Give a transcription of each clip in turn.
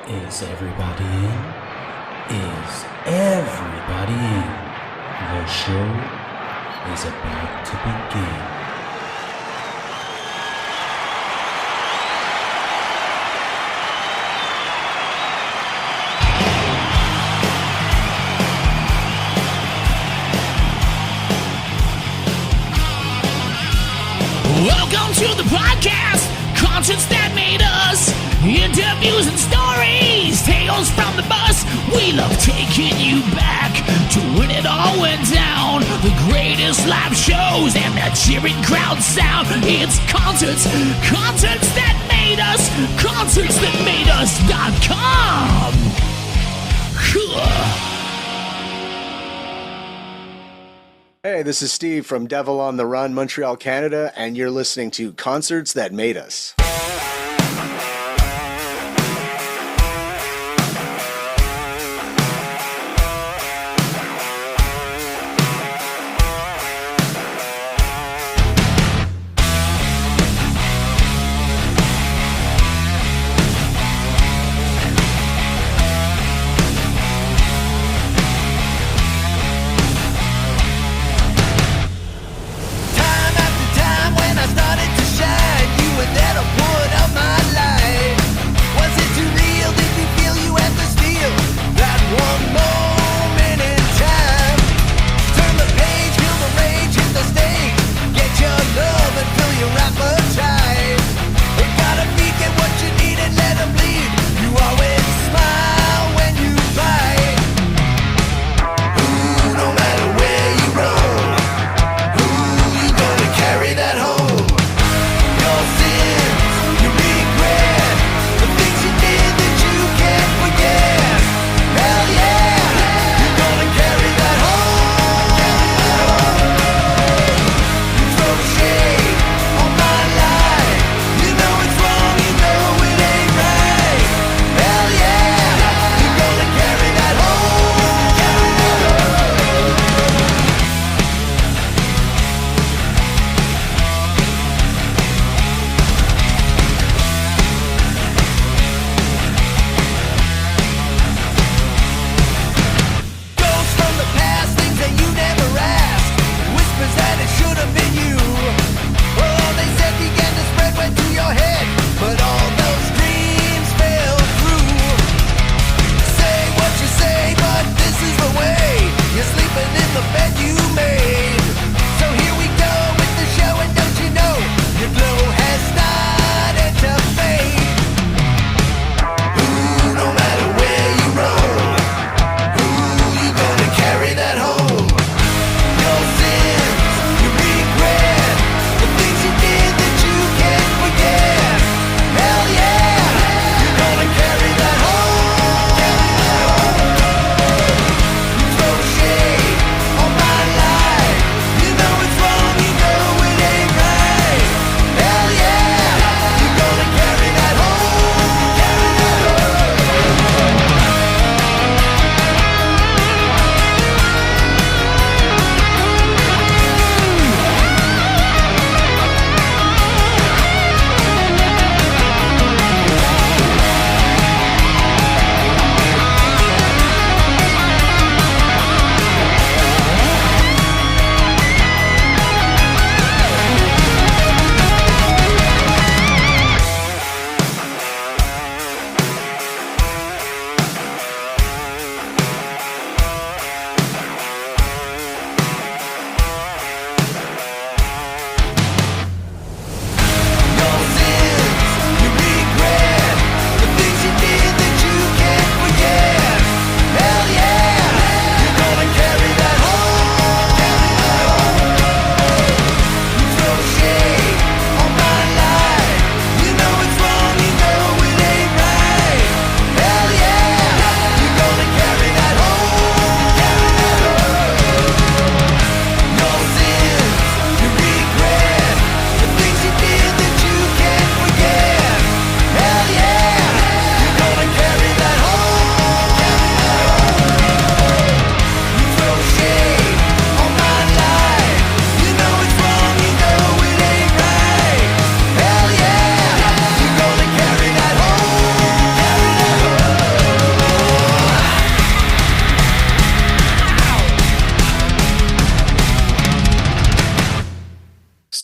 Is everybody in? Is everybody in? The show is about to begin. Welcome to the podcast, concerts that made us, interviews and stories, tales from the bus. We love taking you back to when it all went down, the greatest live shows and that cheering crowd sound. It's concerts that made us, concertsthatmadeus.com. Hey, this is Steve from Devil on the Run, Montreal, Canada, and you're listening to Concerts That Made Us. Time after time when I started to shine, you were there to put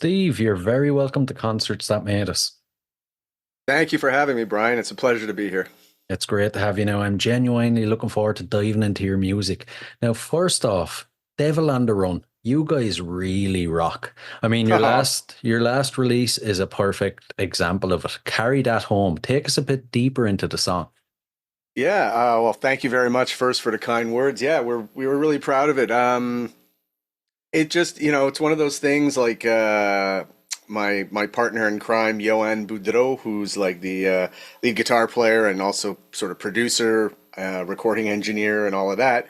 Steve, you're very welcome to Concerts That Made Us. Thank you for having me, Brian. It's a pleasure to be here. It's great to have you now. I'm genuinely looking forward to diving into your music. Now, first off, Devil on the Run. You guys really rock. I mean, your last release is a perfect example of it. Carry that home. Take us a bit deeper into the song. Yeah, well, thank you very much first for the kind words. Yeah, we were really proud of it. It just, it's one of those things like my partner in crime, Johan Boudreau, who's like the lead guitar player and also sort of producer, recording engineer, and all of that.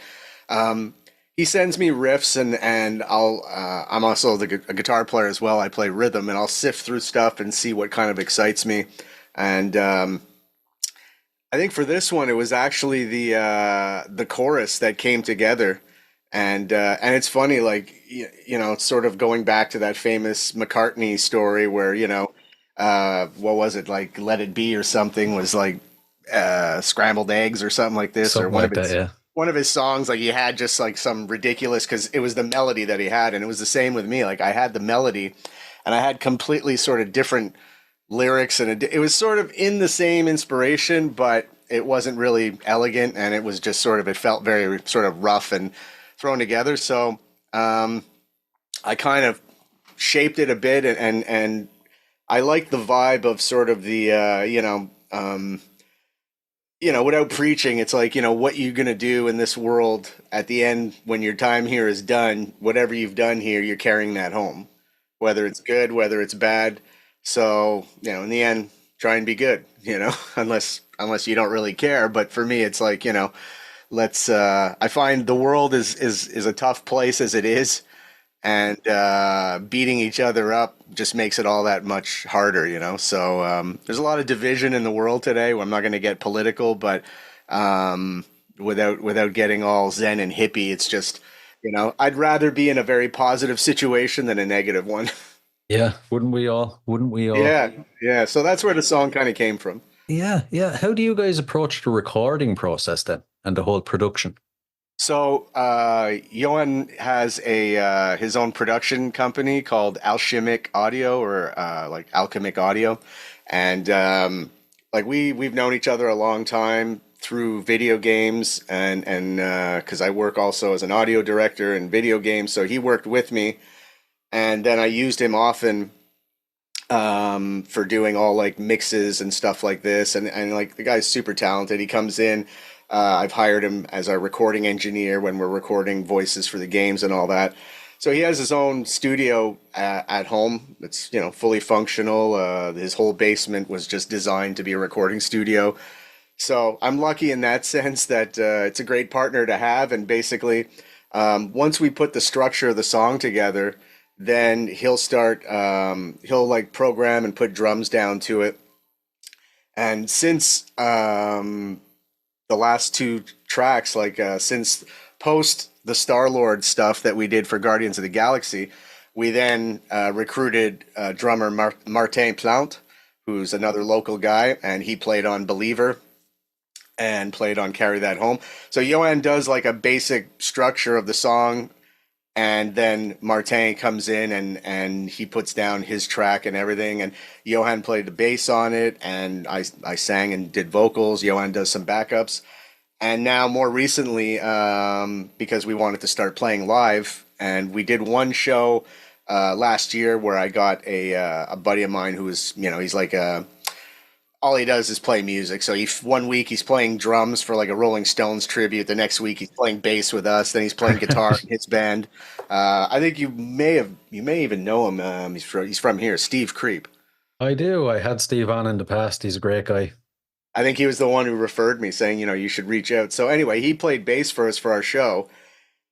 He sends me riffs, and I'm also a guitar player as well. I play rhythm, and I'll sift through stuff and see what kind of excites me. And I think for this one, it was actually the chorus that came together, and it's funny, like it's sort of going back to that famous McCartney story where what was it, like "Let It Be" or something, was like scrambled eggs or something like this, or Something like that, yeah. one of his songs, like he had just like some ridiculous, because it was the melody that he had, and it was the same with me. Like I had the melody, and I had completely sort of different lyrics, and it was sort of in the same inspiration, but it wasn't really elegant, and it was just sort of, it felt very sort of rough and thrown together. So I kind of shaped it a bit, and I like the vibe of sort of the without preaching, it's like, what you're going to do in this world at the end when your time here is done, whatever you've done here, you're carrying that home, whether it's good, whether it's bad. So, in the end, try and be good, unless you don't really care. But for me, it's like, I find the world is a tough place as it is. And beating each other up just makes it all that much harder, So there's a lot of division in the world today. I'm not going to get political, but without getting all zen and hippie, it's just, I'd rather be in a very positive situation than a negative one. Yeah, wouldn't we all? Wouldn't we all? Yeah. So that's where the song kind of came from. Yeah. How do you guys approach the recording process then, and the whole production? So Johan has his own production company called Alchemic Audio, or like Alchemic Audio, and like we've known each other a long time through video games, and because I work also as an audio director in video games, so he worked with me, and then I used him often for doing all like mixes and stuff like this, and like the guy's super talented. He comes in. I've hired him as our recording engineer when we're recording voices for the games and all that. So he has his own studio at home. It's fully functional. His whole basement was just designed to be a recording studio. So I'm lucky in that sense that it's a great partner to have. And basically, once we put the structure of the song together, then he'll like program and put drums down to it. And since the last two tracks, like since post the Star-Lord stuff that we did for Guardians of the Galaxy, we then recruited drummer Martin Plante, who's another local guy, and he played on Believer and played on Carry That Home. So Johan does like a basic structure of the song, and then Martin comes in and he puts down his track and everything, and Johan played the bass on it, and I sang and did vocals. Johan does some backups. And now more recently, because we wanted to start playing live, and we did one show last year where I got a buddy of mine who is, he's like all he does is play music. So one week he's playing drums for like a Rolling Stones tribute. The next week he's playing bass with us. Then he's playing guitar in his band. I think you may even know him. He's from here, Steve Creep. I do. I had Steve on in the past. He's a great guy. I think he was the one who referred me, saying, you should reach out. So anyway, he played bass for us for our show.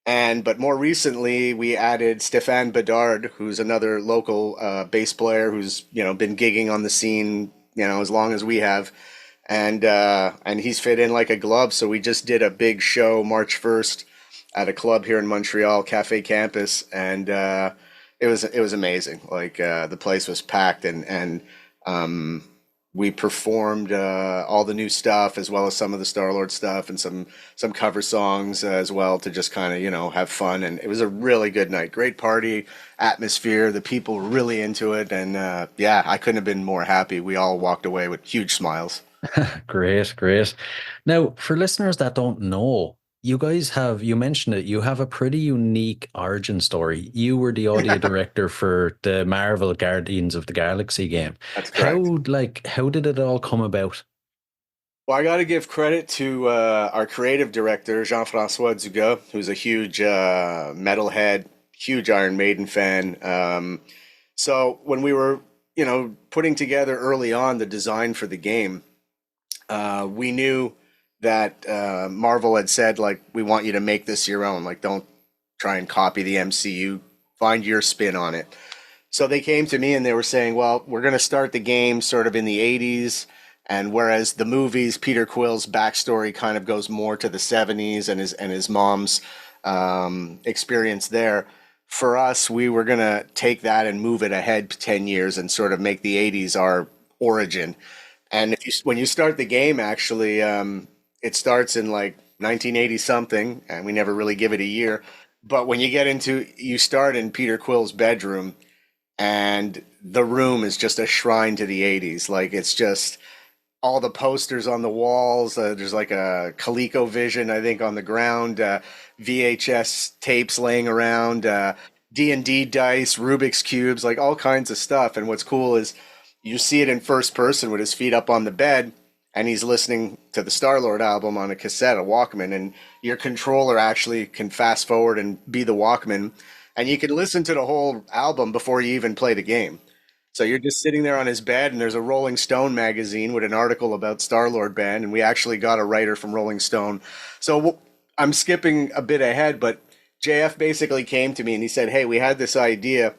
But more recently, we added Stéphane Bedard, who's another local bass player who's been gigging on the scene as long as we have, and he's fit in like a glove. So we just did a big show March 1st at a club here in Montreal, Cafe Campus, and it was amazing. Like the place was packed, and we performed all the new stuff as well as some of the Star-Lord stuff and some cover songs as well to just kind of, have fun. And it was a really good night. Great party atmosphere. The people were really into it. And yeah, I couldn't have been more happy. We all walked away with huge smiles. Great, great. Now, for listeners that don't know, you guys have, you mentioned it, you have a pretty unique origin story. You were the audio director for the Marvel Guardians of the Galaxy game. That's How, correct. how did it all come about? Well, I got to give credit to our creative director, Jean-Francois Dugas, who's a huge metalhead, huge Iron Maiden fan. So when we were, putting together early on the design for the game, we knew that Marvel had said, like, we want you to make this your own. Like, don't try and copy the MCU. Find your spin on it. So they came to me and they were saying, well, we're going to start the game sort of in the 80s. And whereas the movies, Peter Quill's backstory kind of goes more to the 70s and his mom's experience there. For us, we were going to take that and move it ahead 10 years and sort of make the 80s our origin. And when you start the game, actually, it starts in like 1980 something, and we never really give it a year. But when you start in Peter Quill's bedroom, and the room is just a shrine to the 80s. Like, it's just all the posters on the walls. There's like a ColecoVision, I think, on the ground, VHS tapes laying around, D&D dice, Rubik's cubes, like all kinds of stuff. And what's cool is you see it in first person with his feet up on the bed, and he's listening to the Star-Lord album on a cassette, a Walkman, and your controller actually can fast forward and be the Walkman, and you can listen to the whole album before you even play the game. So you're just sitting there on his bed, and there's a Rolling Stone magazine with an article about Star-Lord Band, and we actually got a writer from Rolling Stone. So I'm skipping a bit ahead, but JF basically came to me and he said, hey, we had this idea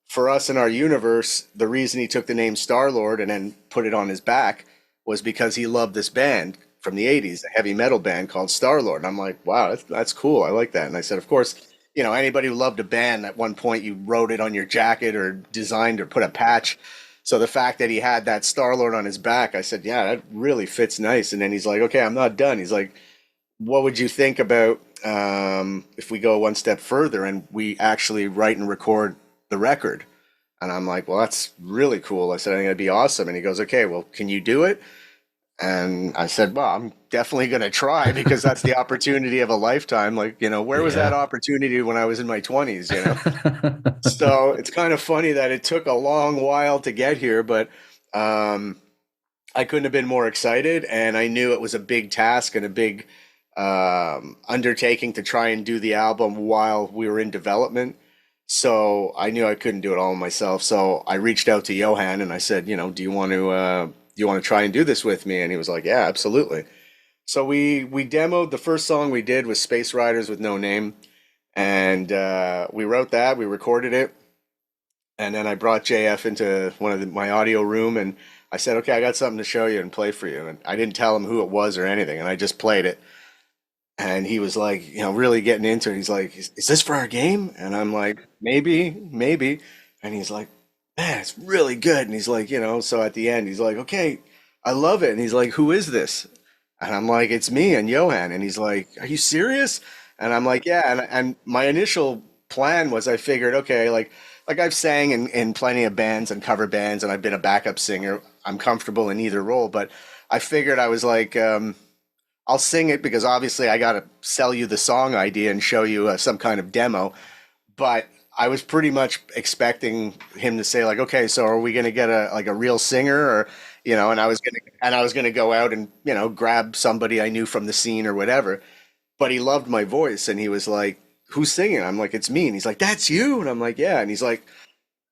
for us in our universe. The reason he took the name Star-Lord and then put it on his back was because he loved this band from the 80s, a heavy metal band called Star-Lord. And I'm like, wow, that's cool. I like that. And I said, of course, anybody who loved a band, at one point you wrote it on your jacket or designed or put a patch. So the fact that he had that Star-Lord on his back, I said, yeah, that really fits nice. And then he's like, okay, I'm not done. He's like, what would you think about if we go one step further and we actually write and record the record? And I'm like, well, that's really cool. I said, I think that'd be awesome. And he goes, okay, well, can you do it? And I said, well, I'm definitely going to try, because that's the opportunity of a lifetime. Like, where was that opportunity when I was in my 20s, So it's kind of funny that it took a long while to get here, but I couldn't have been more excited. And I knew it was a big task and a big undertaking to try and do the album while we were in development. So I knew I couldn't do it all myself. So I reached out to Johan and I said, do you want to try and do this with me? And he was like, yeah, absolutely. So we demoed. The first song we did was Space Riders with No Name. And we wrote that, we recorded it. And then I brought JF into my audio room and I said, okay, I got something to show you and play for you. And I didn't tell him who it was or anything. And I just played it. And he was like, really getting into it. He's like, is this for our game? And I'm like, maybe. And he's like, man, it's really good. And he's like, so at the end, he's like, okay, I love it. And he's like, who is this? And I'm like, it's me and Johan. And he's like, are you serious? And I'm like, yeah. And my initial plan was, I figured, okay, like I've sang in plenty of bands and cover bands, and I've been a backup singer. I'm comfortable in either role. But I figured, I was like, I'll sing it because obviously I got to sell you the song idea and show you some kind of demo. But I was pretty much expecting him to say, like, okay, so are we going to get a real singer, or, and I was going to go out and, grab somebody I knew from the scene or whatever. But he loved my voice and he was like, who's singing? I'm like, it's me. And he's like, that's you. And I'm like, yeah. And he's like,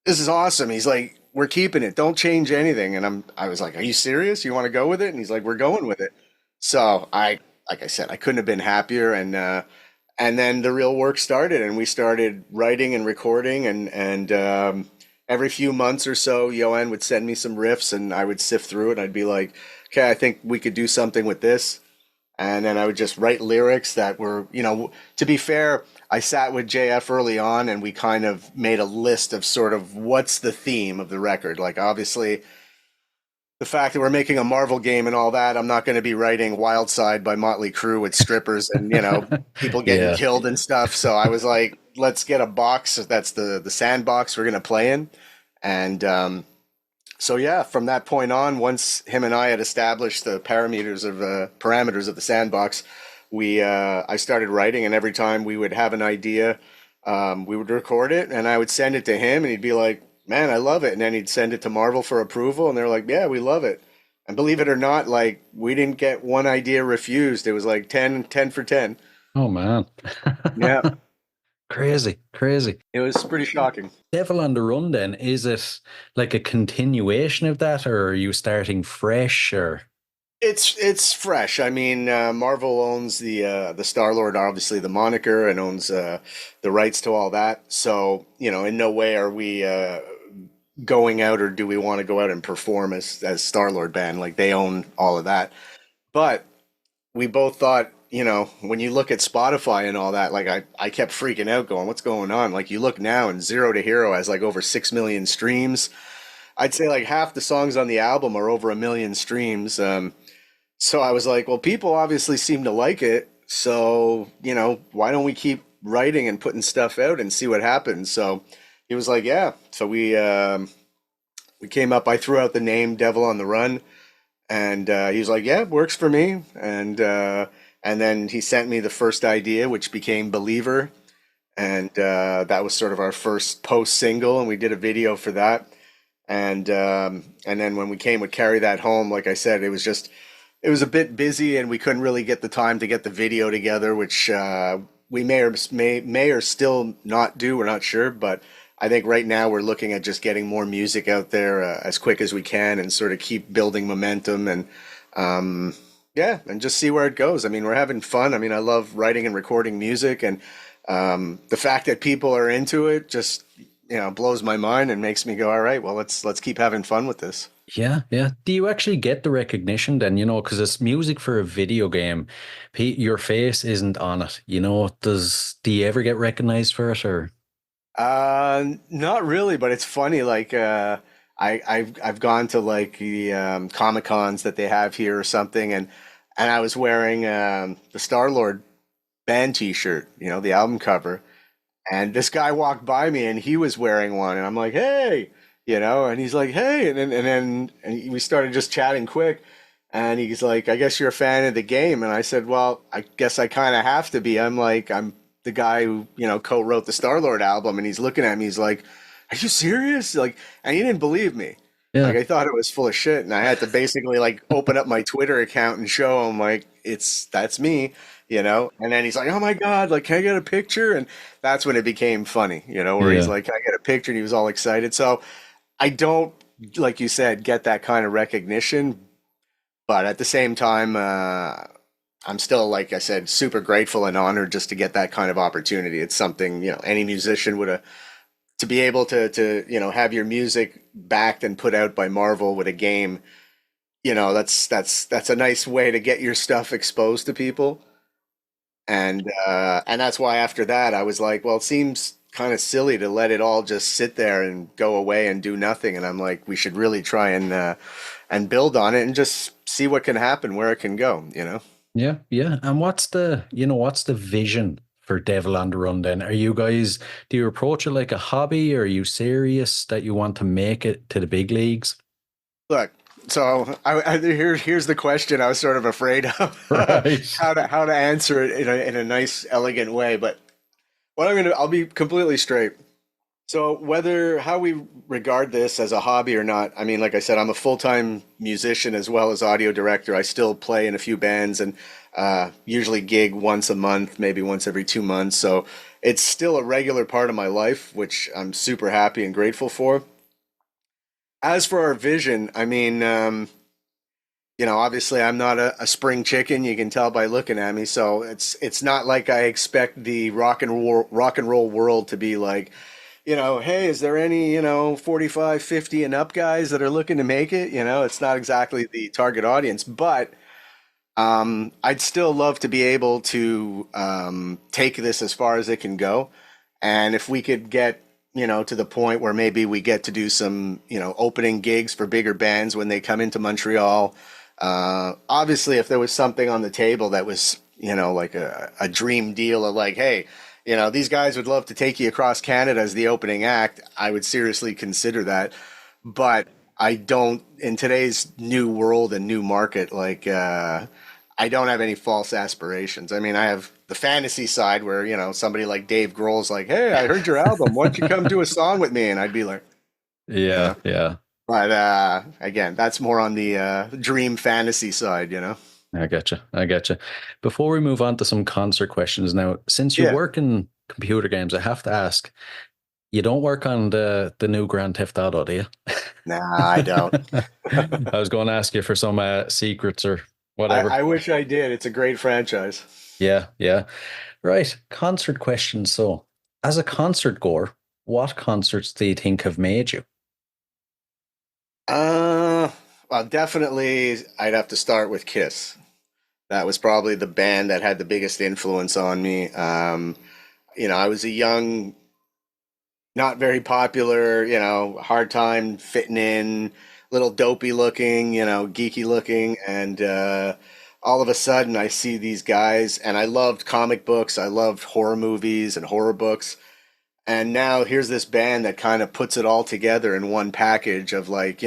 this is awesome. He's like, we're keeping it. Don't change anything. And I was like, are you serious? You want to go with it? And he's like, we're going with it. So like I said, I couldn't have been happier. And then the real work started, and we started writing and recording, and every few months or so, Johan would send me some riffs, and I would sift through it. I'd be like, okay, I think we could do something with this. And then I would just write lyrics that were, to be fair, I sat with JF early on, and we kind of made a list of sort of what's the theme of the record. Like, obviously, the fact that we're making a Marvel game and all that, I'm not going to be writing Wild Side by Motley Crue with strippers and, people getting Yeah. killed and stuff. So I was like, let's get a box. That's the sandbox we're going to play in. And so, yeah, from that point on, once him and I had established the parameters of the sandbox, I started writing. And every time we would have an idea, we would record it and I would send it to him and he'd be like, man, I love it. And then he'd send it to Marvel for approval and they're like, yeah, we love it. And believe it or not, like we didn't get one idea refused. It was like 10 for 10. Oh man. Yeah, Crazy, crazy. it was pretty shocking. Devil on the Run then, is it like a continuation of that or are you starting fresh or It's fresh. I mean, Marvel owns the Star-Lord, obviously the moniker, and owns the rights to all that. So, in no way are we going out or do we want to go out and perform as Star-Lord band. Like they own all of that. But we both thought, when you look at Spotify and all that, like I kept freaking out going, what's going on? Like you look now and Zero to Hero has like over 6 million streams. I'd say like half the songs on the album are over 1 million streams. So I was like, well, people obviously seem to like it. So, why don't we keep writing and putting stuff out and see what happens? So he was like, yeah. So we came up, I threw out the name Devil on the Run and he was like, yeah, works for me. And then he sent me the first idea, which became Believer. And that was sort of our first post single. And we did a video for that. And then when we came with Carry That Home, like I said, it was a bit busy and we couldn't really get the time to get the video together, which we may or still not do. We're not sure, but I think right now we're looking at just getting more music out there as quick as we can and sort of keep building momentum and and just see where it goes. I mean, we're having fun. I mean, I love writing and recording music, and the fact that people are into it just blows my mind and makes me go, all right, well, let's keep having fun with this. yeah, yeah. Do you actually get the recognition then, because it's music for a video game. Your face isn't on it, do you ever get recognized for it or? Not really, but it's funny. Like, I've gone to like the Comic Cons that they have here or something, and I was wearing the Star-Lord band T-shirt, the album cover, and this guy walked by me and he was wearing one, and I'm like, hey, and he's like, hey, and we started just chatting quick, and he's like, I guess you're a fan of the game, and I said, well, I guess I kind of have to be. I'm the guy who co-wrote the Star-Lord album, and he's looking at me, he's like, are you serious? Like, and he didn't believe me. Yeah. Like I thought it was full of shit, and I had to basically like open up my Twitter account and show him like that's me, And then he's like, "Oh my God, like can I get a picture?" And that's when it became funny, where he's Yeah. like, "Can I get a picture?" And he was all excited. So I don't, like you said, get that kind of recognition, but at the same time, I'm still, like I said, super grateful and honored just to get that kind of opportunity. It's something any musician would have to be able to have your music backed and put out by Marvel with a game, that's a nice way to get your stuff exposed to people. And that's why after that I was like, well, it seems kind of silly to let it all just sit there and go away and do nothing. And I'm like, we should really try and build on it and just see what can happen, where it can go, Yeah, yeah. And what's the vision for Devil on the Run then? Do you approach it like a hobby or are you serious that you want to make it to the big leagues? Look, so here's the question I was sort of afraid of Right. how to answer it in a nice, elegant way. But I'll be completely straight. So how we regard this as a hobby or not, I mean, like I said, I'm a full-time musician as well as audio director. I still play in a few bands and usually gig once a month, maybe once every 2 months. So it's still a regular part of my life, which I'm super happy and grateful for. As for our vision, I mean, obviously I'm not a spring chicken. You can tell by looking at me. So it's not like I expect the rock and roll world to be like, hey, is there any, 45, 50 and up guys that are looking to make it? It's not exactly the target audience, but I'd still love to be able to take this as far as it can go. And if we could get to the point where maybe we get to do some, opening gigs for bigger bands when they come into Montreal. Obviously, if there was something on the table that was, like a dream deal of like, hey, these guys would love to take you across Canada as the opening act, I would seriously consider that. But I don't, in today's new world and new market, like, I don't have any false aspirations. I mean, I have the fantasy side where, somebody like Dave Grohl's like, hey, I heard your album. Why don't you come do a song with me? And I'd be like, Yeah, yeah. but again, that's more on the dream fantasy side. I get you. I get you. Before we move on to some concert questions now, since you Yeah. work in computer games, I have to ask, you don't work on the new Grand Theft Auto, do you? Nah, I don't. I was going to ask you for some secrets or whatever. I wish I did. It's a great franchise. Yeah, yeah. Right. Concert questions. So, as a concert goer, what concerts do you think have made you? Well, definitely, I'd have to start with Kiss. That was probably the band that had the biggest influence on me. I was a young, not very popular, hard time fitting in, little dopey looking, geeky looking, and all of a sudden I see these guys, and I loved comic books, I loved horror movies and horror books, and now here's this band that kind of puts it all together in one package of like,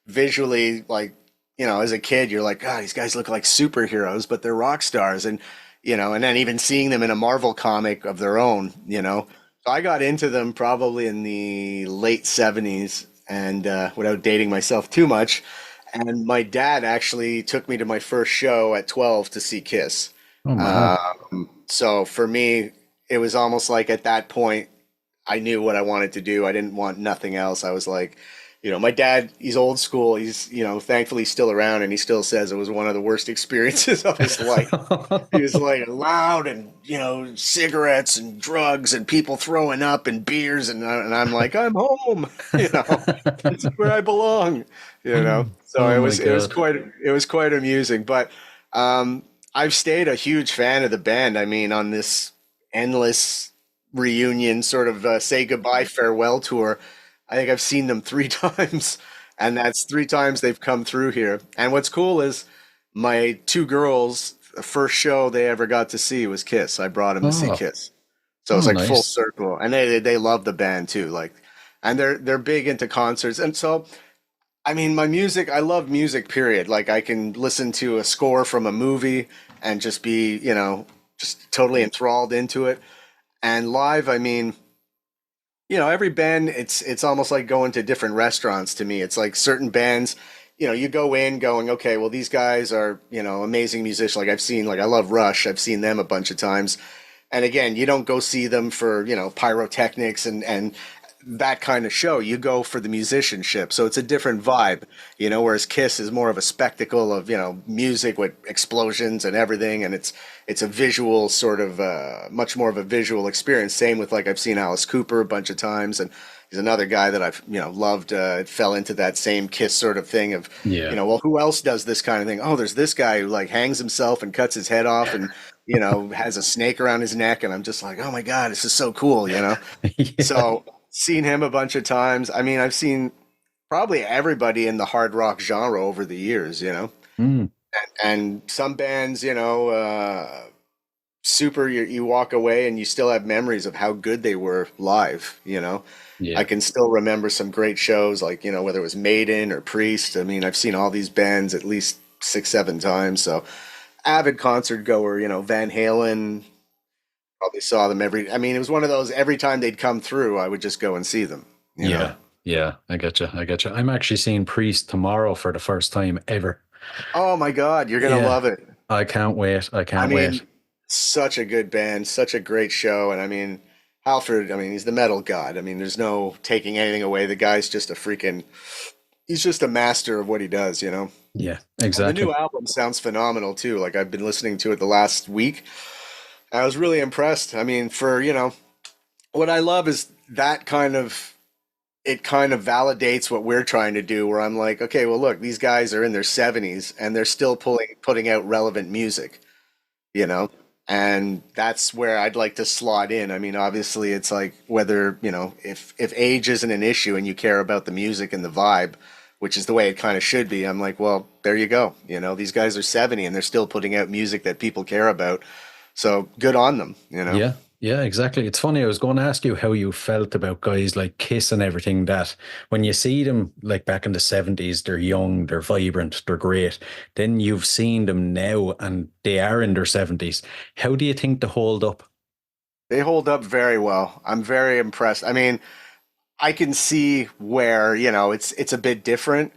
visually, like, as a kid, you're like, God, these guys look like superheroes, but they're rock stars, and then even seeing them in a Marvel comic of their own. So I got into them probably in the late 70s, and without dating myself too much. And my dad actually took me to my first show at 12 to see Kiss. Oh, my. So for me, it was almost like at that point, I knew what I wanted to do. I didn't want nothing else. I was like, my dad, he's old school. He's, thankfully still around, and he still says it was one of the worst experiences of his life. He was like loud and, cigarettes and drugs and people throwing up and beers. And I'm like, I'm home, that's where. I belong. So Oh it my was, God. it was quite amusing, but, I've stayed a huge fan of the band. I mean, on this endless reunion sort of say goodbye farewell tour, I think I've seen them 3 times, and that's 3 times they've come through here. And what's cool is my 2 girls, the first show they ever got to see was Kiss. I brought them to see Oh, Kiss, so it's oh, like full nice. circle. And they love the band too, like, and they're big into concerts. And so, I mean, my music, I love music. Period. Like, I can listen to a score from a movie and just be, just totally enthralled into it. And live, I mean, every band, it's almost like going to different restaurants to me. It's like certain bands, you go in going, okay, well, these guys are, amazing musicians. Like, I love Rush. I've seen them a bunch of times. And again, you don't go see them for, pyrotechnics and that kind of show. You go for the musicianship. So it's a different vibe, whereas Kiss is more of a spectacle of, music with explosions and everything. And it's a visual sort of, much more of a visual experience. Same with, like, I've seen Alice Cooper a bunch of times, and he's another guy that I've, loved, fell into that same Kiss sort of thing of, Yeah. well, who else does this kind of thing? Oh, there's this guy who like hangs himself and cuts his head off and, has a snake around his neck. And I'm just like, oh my God, this is so cool. Yeah. So seen him a bunch of times. I mean, I've seen probably everybody in the hard rock genre over the years. Mm, And some bands, super, you walk away and you still have memories of how good they were live. I yeah. can still remember some great shows, like, whether it was Maiden or Priest. I mean, I've seen all these bands at least 6, 7 times. So avid concert goer, Van Halen, probably saw them I mean, it was one of those, every time they'd come through, I would just go and see them. Yeah. Yeah. I get you. I get you. I'm actually seeing Priest tomorrow for the first time ever. Oh my God, you're going to Yeah. love it. I can't wait. I I can't mean, wait. such a good band, such a great show. And I mean, Halford, I mean, he's the metal god. I mean, there's no taking anything away. The guy's just he's just a master of what he does. Yeah, And the exactly. new album sounds phenomenal too. Like, I've been listening to it the last week. I was really impressed. I mean, what I love is that it kind of validates what we're trying to do, where I'm like, okay, well, look, these guys are in their 70s and they're still putting out relevant music, you know? And that's where I'd like to slot in. I mean, obviously, it's like whether, if age isn't an issue and you care about the music and the vibe, which is the way it kind of should be, I'm like, well, there you go. These guys are 70 and they're still putting out music that people care about. So good on them. Yeah, yeah, exactly. It's funny. I was going to ask you how you felt about guys like Kiss and everything, that when you see them like back in the 70s, they're young, they're vibrant, they're great. Then you've seen them now and they are in their 70s. How do you think they hold up? They hold up very well. I'm very impressed. I mean, I can see where, it's a bit different.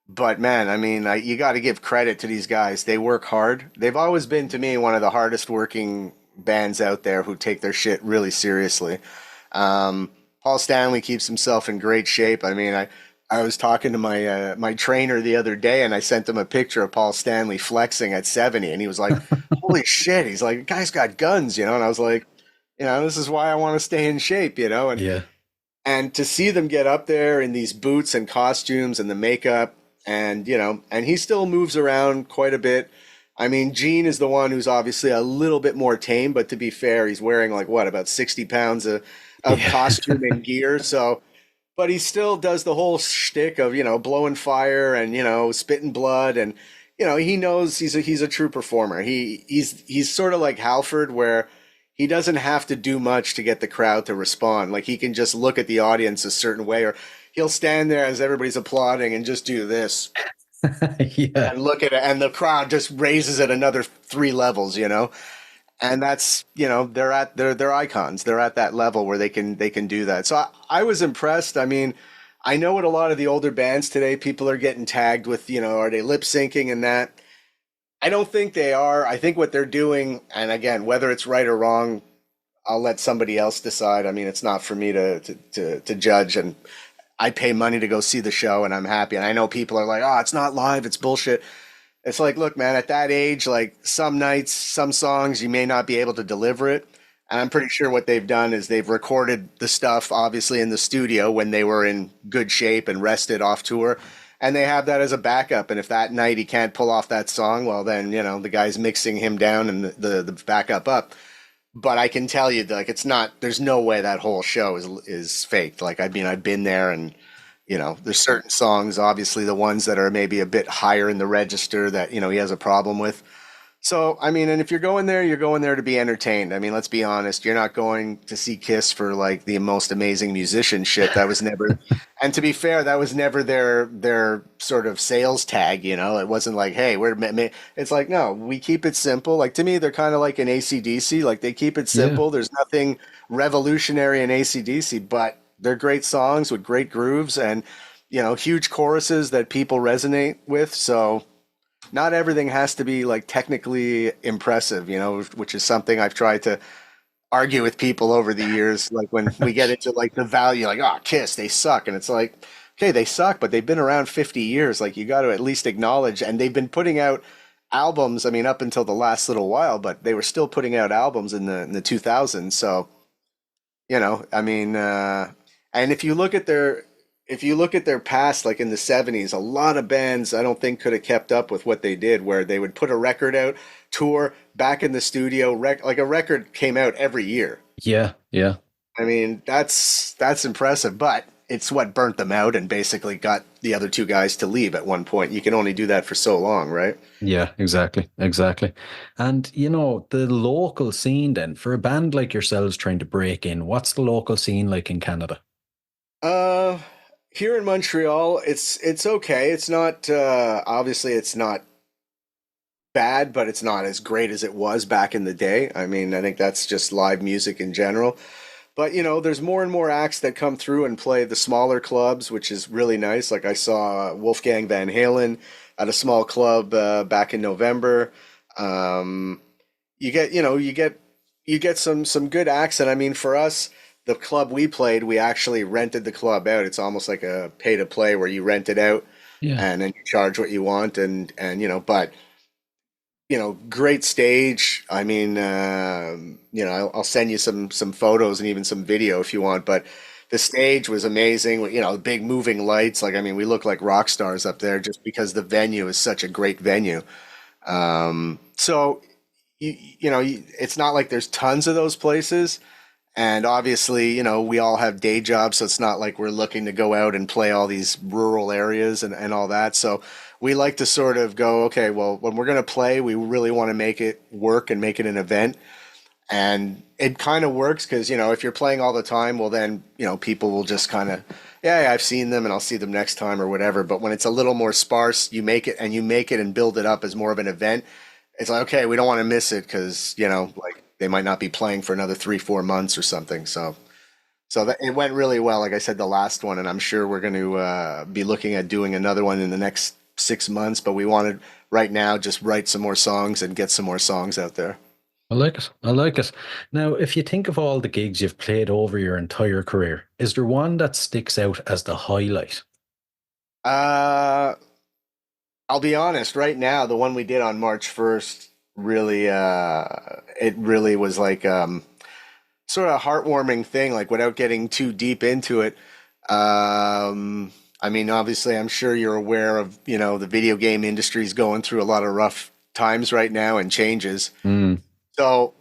But man, I mean, you got to give credit to these guys. They work hard. They've always been, to me, one of the hardest working bands out there who take their shit really seriously. Paul Stanley keeps himself in great shape. I mean, I was talking to my trainer the other day, and I sent him a picture of Paul Stanley flexing at 70, and he was like, "Holy shit!" He's like, "The guy's got guns," And I was like, this is why I want to stay in shape. And Yeah. and to see them get up there in these boots and costumes and the makeup, and he still moves around quite a bit. I mean, Gene is the one who's obviously a little bit more tame, but to be fair, he's wearing like what, about 60 pounds of costume and gear. So, but he still does the whole shtick of, blowing fire and, spitting blood. And, he knows he's a true performer. He's sort of like Halford, where he doesn't have to do much to get the crowd to respond. Like he can just look at the audience a certain way, or he'll stand there as everybody's applauding and just do this. Yeah. And look at it, and the crowd just raises it another 3 levels. And that's, they're icons. They're at that level where they can do that. So I was impressed. I mean, I know what a lot of the older bands today, people are getting tagged with, are they lip syncing and that? I don't think they are. I think what they're doing, and again, whether it's right or wrong, I'll let somebody else decide. I mean, it's not for me to judge, and I pay money to go see the show and I'm happy. And I know people are like, "Oh, it's not live, it's bullshit." It's like, look, man, at that age, like some nights, some songs, you may not be able to deliver it. And I'm pretty sure what they've done is they've recorded the stuff, obviously, in the studio when they were in good shape and rested off tour. And they have that as a backup. And if that night he can't pull off that song, well, then, the guy's mixing him down and the backup up. But I can tell you, like, it's not, there's no way that whole show is faked. Like, I mean, I've been there, and, there's certain songs, obviously the ones that are maybe a bit higher in the register that, he has a problem with. So, I mean, and if you're going there to be entertained. I mean, let's be honest, you're not going to see Kiss for like the most amazing musicianship. That was never, and to be fair, that was never their sort of sales tag. It wasn't like, hey, it's like, no, we keep it simple. Like, to me, they're kind of like an AC/DC. Like, they keep it simple. Yeah. There's nothing revolutionary in AC/DC, but they're great songs with great grooves and, huge choruses that people resonate with. So not everything has to be like technically impressive, which is something I've tried to argue with people over the years. Like when we get into like the value, like, oh, Kiss, they suck. And it's like, okay, they suck, but they've been around 50 years. Like, you got to at least acknowledge, and they've been putting out albums. I mean, up until the last little while, but they were still putting out albums in the 2000s. So, I mean, and if you look at their past, like in the 70s, a lot of bands I don't think could have kept up with what they did, where they would put a record out, tour, back in the studio, like a record came out every year. Yeah, yeah. I mean, that's impressive, but it's what burnt them out and basically got the other two guys to leave at one point. You can only do that for so long, right? Yeah, exactly. And, the local scene then, for a band like yourselves trying to break in, what's the local scene like in Canada? Here in Montreal, it's okay. It's not obviously it's not bad, but it's not as great as it was back in the day. I mean, I think that's just live music in general. But there's more and more acts that come through and play the smaller clubs, which is really nice. Like I saw Wolfgang Van Halen at a small club back in November. You get some good acts, and I mean, for us, the club we played, we actually rented the club out. It's almost like a pay to play where you rent it out, and then you charge what you want, and but great stage. I mean, I'll send you some photos and even some video if you want, but the stage was amazing. Big moving lights. Like, I mean, we look like rock stars up there just because the venue is such a great venue. So it's not like there's tons of those places. And obviously, we all have day jobs, so it's not like we're looking to go out and play all these rural areas and all that. So we like to sort of go, okay, well, when we're going to play, we really want to make it work and make it an event. And it kind of works because, if you're playing all the time, well, then, people will just kind of, yeah, I've seen them and I'll see them next time or whatever. But when it's a little more sparse, you make it and build it up as more of an event. It's like, okay, we don't want to miss it because, like they might not be playing for another 3-4 months or something. So that it went really well. Like I said, the last one, and I'm sure we're going to be looking at doing another one in the next 6 months. But we wanted right now just write some more songs and get some more songs out there. I like it. I like it. Now, if you think of all the gigs you've played over your entire career, is there one that sticks out as the highlight? Uh, I'll be honest. Right now, the one we did on March 1st really, it really was like sort of a heartwarming thing. Like without getting too deep into it. I mean, obviously, I'm sure you're aware of the video game industry is going through a lot of rough times right now and changes. Mm. So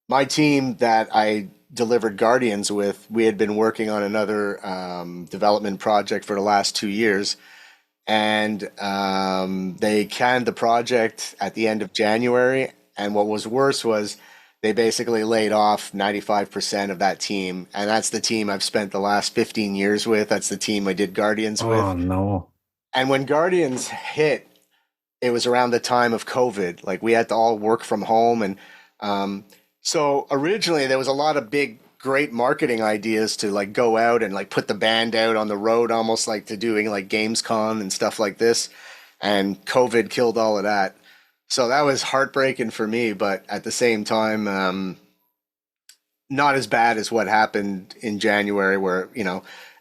my team that I delivered Guardians with, we had been working on another development project for the last 2 years, and they canned the project at the end of January. And what was worse was they basically laid off 95% of that team, and that's the team I've spent the last 15 years with. That's the team I did Guardians with. Oh, no. And when Guardians hit, it was around the time of COVID. Like we had to all work from home, and so originally there was a lot of big, great marketing ideas to like go out and like put the band out on the road, almost like to doing like Gamescom and stuff like this. And COVID killed all of that. So that was heartbreaking for me, but at the same time, not as bad as what happened in January, where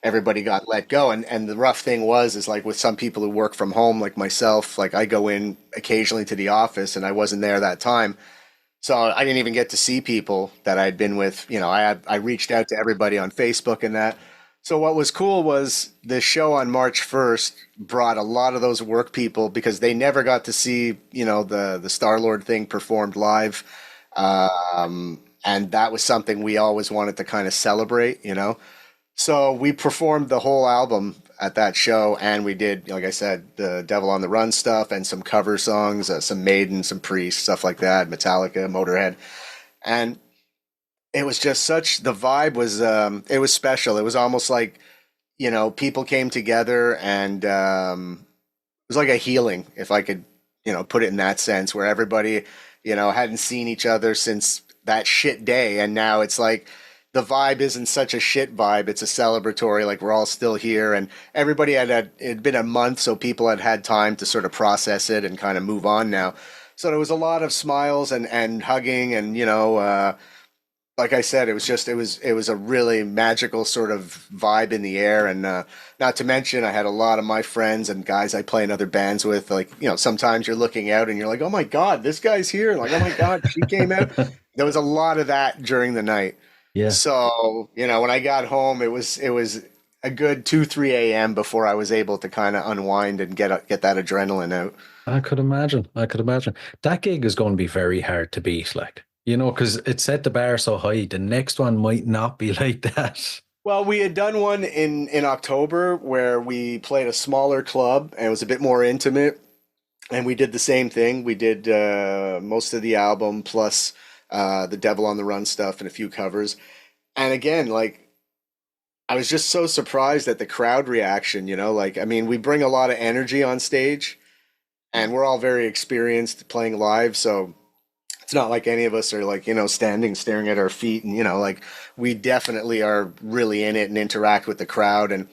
everybody got let go. And the rough thing is like with some people who work from home, like myself, like I go in occasionally to the office, and I wasn't there that time. So I didn't even get to see people that I'd been with. I reached out to everybody on Facebook and that. So what was cool was the show on March 1st brought a lot of those work people because they never got to see, the Star-Lord thing performed live. And that was something we always wanted to kind of celebrate. So we performed the whole album at that show, and we did, like I said, the Devil on the Run stuff and some cover songs, some Maiden, some Priest, stuff like that, Metallica, Motorhead. And it was just the vibe was, it was special. It was almost like, people came together, and it was like a healing, if I could, put it in that sense, where everybody, hadn't seen each other since that shit day. And now it's like, the vibe isn't such a shit vibe. It's a celebratory, like we're all still here, and everybody it'd been a month, so people had time to sort of process it and kind of move on now. So there was a lot of smiles and hugging, and like I said, it was a really magical sort of vibe in the air. And not to mention, I had a lot of my friends and guys I play in other bands with. Like, sometimes you're looking out and you're like, oh my God, this guy's here. Like, oh my God, she came out. There was a lot of that during the night. Yeah. So, when I got home, it was a good 2-3 a.m. before I was able to kind of unwind and get that adrenaline out. I could imagine. I could imagine. That gig is going to be very hard to beat, like, because it set the bar so high. The next one might not be like that. Well, we had done one in October where we played a smaller club, and it was a bit more intimate. And we did the same thing. We did most of the album plus the Devil on the Run stuff and a few covers. And again, like, I was just so surprised at the crowd reaction, like, I mean, we bring a lot of energy on stage, and we're all very experienced playing live. So it's not like any of us are like, standing, staring at our feet. And, like, we definitely are really in it and interact with the crowd. And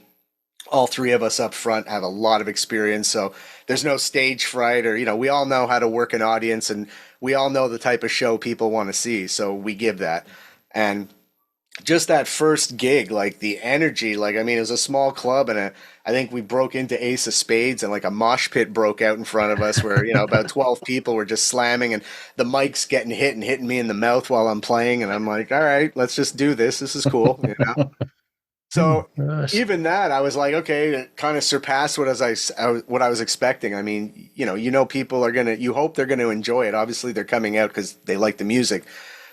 all three of us up front have a lot of experience. So there's no stage fright, or, we all know how to work an audience, and we all know the type of show people want to see. So we give that. And just that first gig, like the energy, like, I mean, it was a small club, and I think we broke into Ace of Spades, and like a mosh pit broke out in front of us where, about 12 people were just slamming, and the mic's getting hit and hitting me in the mouth while I'm playing. And I'm like, all right, let's just do this. This is cool. So Gosh. even that, I was like, okay, it kind of surpassed what I was expecting. I mean, people are you hope they're gonna enjoy it. Obviously, they're coming out because they like the music,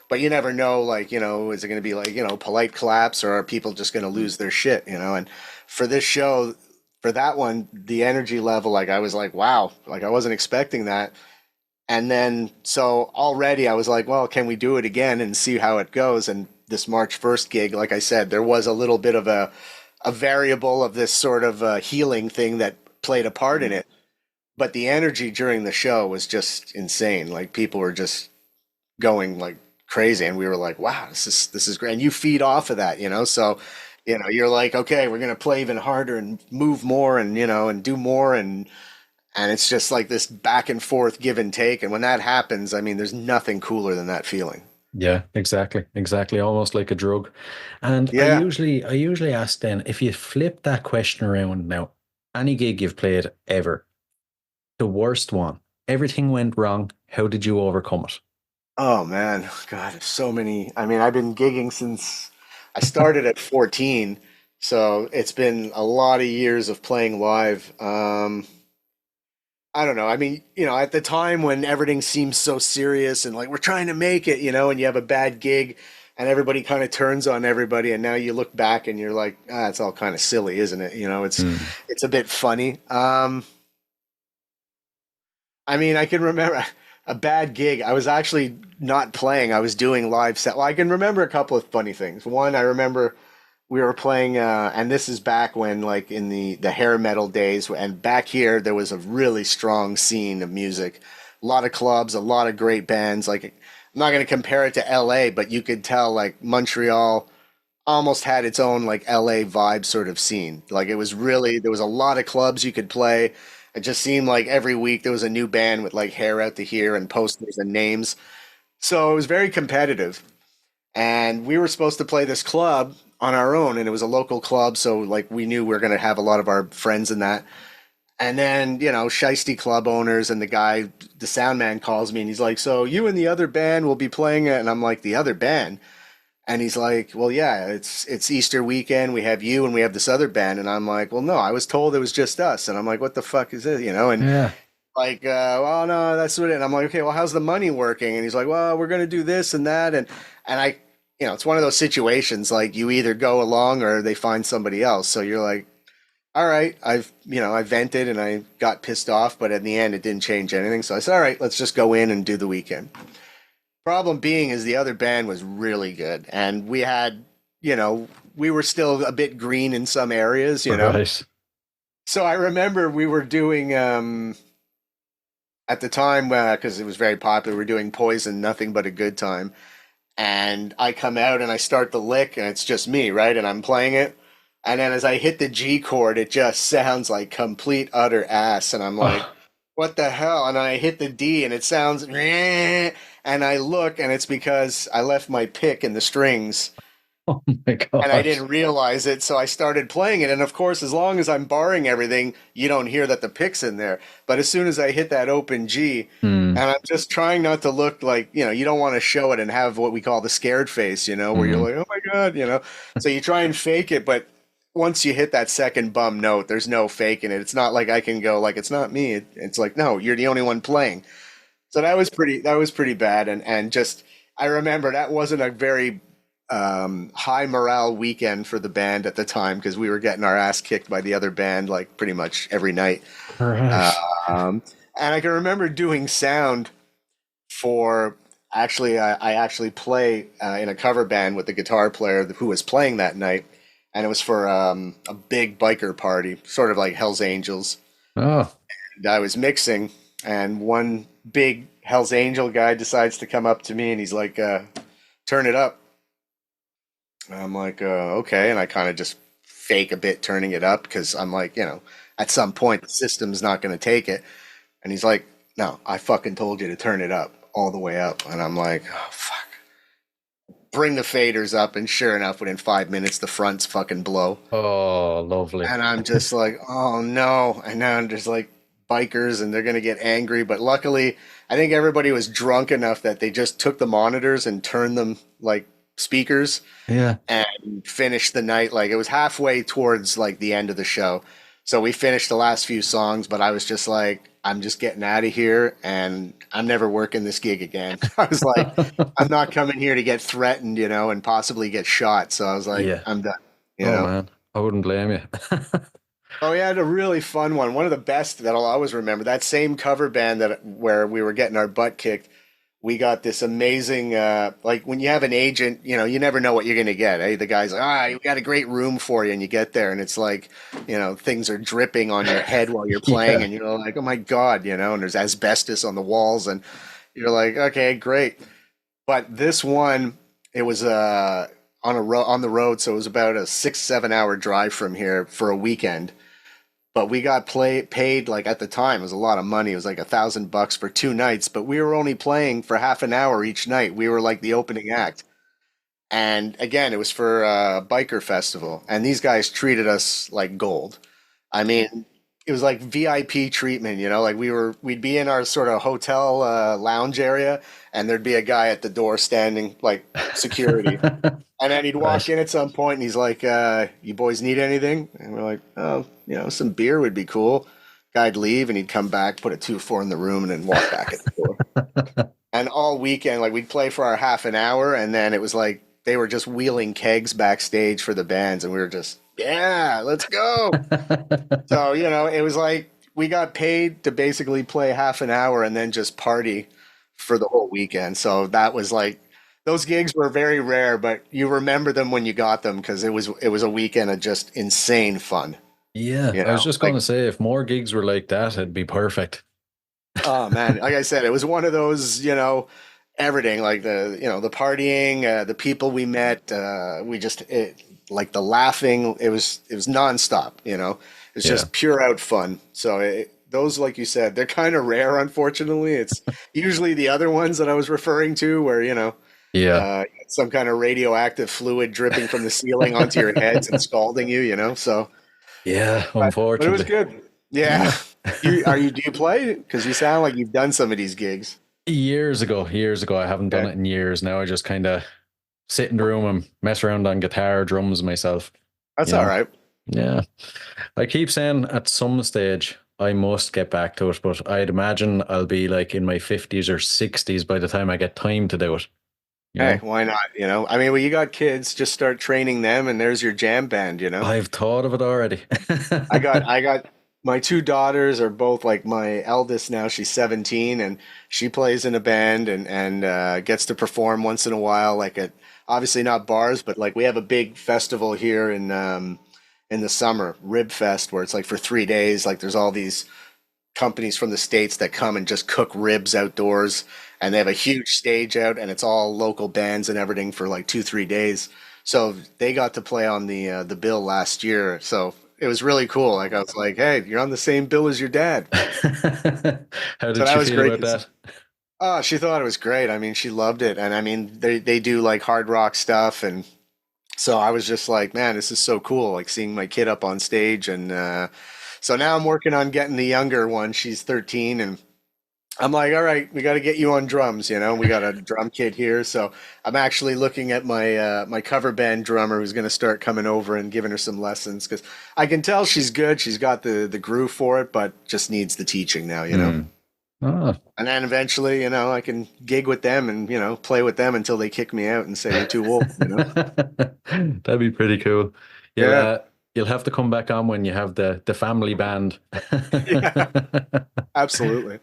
but you never know. Like, is it gonna be like polite claps, or are people just gonna lose their shit? And for this show, for that one, the energy level, like I was like, wow, like I wasn't expecting that. And then so already I was like, well, can we do it again and see how it goes? And this March 1st gig, like I said, there was a little bit of a variable of this sort of healing thing that played a part in it. But the energy during the show was just insane. Like people were just going like crazy, and we were like, wow, this is great. And you feed off of that, so you're like, okay, we're gonna play even harder and move more, and and do more, and it's just like this back and forth give and take. And when that happens, I mean, there's nothing cooler than that feeling. Yeah, exactly. Exactly. Almost like a drug. And Yeah. I usually ask then, if you flip that question around now, any gig you've played ever, the worst one, everything went wrong. How did you overcome it? Oh man, God, there's so many. I mean, I've been gigging since I started at 14, so it's been a lot of years of playing live. I don't know. I mean, at the time when everything seems so serious and like we're trying to make it, and you have a bad gig and everybody kind of turns on everybody, and now you look back and you're like, it's all kind of silly, isn't it? It's a bit funny. I mean, I can remember a bad gig. I was actually not playing. I was doing live set. Well, I can remember a couple of funny things. One, I remember we were playing, and this is back when, like, in the hair metal days, and back here there was a really strong scene of music. A lot of clubs, a lot of great bands. Like, I'm not going to compare it to LA, but you could tell, like, Montreal almost had its own, like, LA vibe sort of scene. Like, it was really, there was a lot of clubs you could play. It just seemed like every week there was a new band with, like, hair out to here and posters and names. So it was very competitive. And we were supposed to play this club on our own, and it was a local club, so like we knew we were going to have a lot of our friends in that. And then, shiesty club owners and the sound man calls me, and he's like, so you and the other band will be playing it? And I'm like, the other band? And he's like, well, yeah, it's Easter weekend. We have you and we have this other band. And I'm like, well, no, I was told it was just us. And I'm like, what the fuck is it? And Yeah. like, well, no, that's what it. And I'm like, okay, well, how's the money working? And he's like, well, we're going to do this and that. And I, it's one of those situations, like you either go along or they find somebody else. So you're like, all right, I vented and I got pissed off, but in the end, it didn't change anything. So I said, all right, let's just go in and do the weekend. Problem being is the other band was really good. And we had, we were still a bit green in some areas, Right. So I remember we were doing, at the time, because it was very popular, we're doing Poison, Nothing But a Good Time. And I come out and I start the lick, and it's just me, right? And I'm playing it. And then as I hit the G chord, it just sounds like complete utter ass. And I'm like, what the hell? And I hit the D and it sounds, and I look, and it's because I left my pick in the strings. Oh my God. And I didn't realize it, so I started playing it. And of course, as long as I'm barring everything, you don't hear that the pick's in there. But as soon as I hit that open G, and I'm just trying not to look like, you don't want to show it and have what we call the scared face, where you're like, oh my God, So you try and fake it, but once you hit that second bum note, there's no faking it. It's not like I can go like, it's not me. It's like, no, you're the only one playing. So that was pretty bad. And just, I remember that wasn't a very high morale weekend for the band at the time, because we were getting our ass kicked by the other band like pretty much every night. Right. And I can remember doing sound for I actually play in a cover band with the guitar player who was playing that night, and it was for a big biker party, sort of like Hell's Angels. Oh. And I was mixing, and one big Hell's Angel guy decides to come up to me, and he's like, turn it up. And I'm like, okay. And I kind of just fake a bit turning it up, because I'm like, at some point the system's not going to take it. And he's like, no, I fucking told you to turn it up all the way up. And I'm like, oh, fuck. Bring the faders up. And sure enough, within 5 minutes, the fronts fucking blow. Oh, lovely. And I'm just like, oh no. And now I'm just like, bikers, and they're going to get angry. But luckily, I think everybody was drunk enough that they just took the monitors and turned them like speakers. Yeah. And finished the night. Like, it was halfway towards like the end of the show. So we finished the last few songs, but I was just like, I'm just getting out of here and I'm never working this gig again. I was like, I'm not coming here to get threatened, and possibly get shot. So I was like, Yeah. I'm done, you Oh know. man, I wouldn't blame you. Oh, we had a really fun one. One of the best that I'll always remember. That same cover band that where we were getting our butt kicked. We got this amazing, like when you have an agent, you never know what you're going to get. Hey, the guy's like, we got a great room for you, and you get there, and it's like, things are dripping on your head while you're playing, Yeah. and you're like, oh my God, and there's asbestos on the walls, and you're like, okay, great. But this one, it was on the road, so it was about a 6-7 hour drive from here for a weekend, but we got paid like at the time it was a lot of money. It was like $1,000 for 2 nights, but we were only playing for half an hour each night. We were like the opening act, and again, it was for a biker festival, and these guys treated us like gold. I mean, it was like VIP treatment, like we'd be in our sort of hotel lounge area, and there'd be a guy at the door standing like security. And then he'd walk Right. in at some point and he's like, you boys need anything? And we're like, oh, some beer would be cool. Guy'd leave and he'd come back, put a 2-4 in the room, and then walk back at the door. And all weekend, like we'd play for our half an hour, and then it was like they were just wheeling kegs backstage for the bands, and we were just, yeah, let's go. So, it was like we got paid to basically play half an hour and then just party for the whole weekend. So that was like those gigs were very rare, but you remember them when you got them because it was a weekend of just insane fun. Yeah, I was just going Like, to say, if more gigs were like that, it'd be perfect. oh man, like I said, it was one of those, everything like the partying, the people we met, like the laughing, it was nonstop, it's Yeah, just pure out fun. So those, like you said, they're kind of rare, unfortunately. It's usually the other ones that I was referring to where, yeah, some kind of radioactive fluid dripping from the ceiling onto your heads and scalding you, so, yeah. but it was Unfortunately, good. Yeah. Do you play? Because you sound like you've done some of these gigs. years ago, I haven't done Okay. it in years. Now I just kind of sit in the room and mess around on guitar, drums myself. That's You all know, right. yeah. I keep saying at some stage I must get back to it, but I'd imagine I'll be like in my 50s or 60s by the time I get time to do it. You Hey, know, why not? I mean, well, you got kids, just start training them, and there's your jam band. I've thought of it already. I got my two daughters are both like my eldest now. She's 17, and she plays in a band and gets to perform once in a while, like at obviously not bars, but like we have a big festival here in the summer, Rib Fest, where it's like for 3 days. Like there's all these companies from the States that come and just cook ribs outdoors, and they have a huge stage out, and it's all local bands and everything for like 2-3 days. So they got to play on the bill last year. So it was really cool. Like I was like, hey, you're on the same bill as your dad. How So did that she was feel great about to see. that? Oh, she thought it was great. I mean, she loved it. And I mean, they do like hard rock stuff. And so I was just like, man, this is so cool. Like seeing my kid up on stage. And so now I'm working on getting the younger one. She's 13. And I'm like, all right, we got to get you on drums. We got a drum kit here. So I'm actually looking at my cover band drummer who's going to start coming over and giving her some lessons because I can tell she's good. She's got the groove for it, but just needs the teaching now. Hmm. Ah. And then eventually, I can gig with them and, play with them until they kick me out and say you're too old. That'd be pretty cool. You'll Yeah. you'll have to come back on when you have the family band. Yeah, absolutely.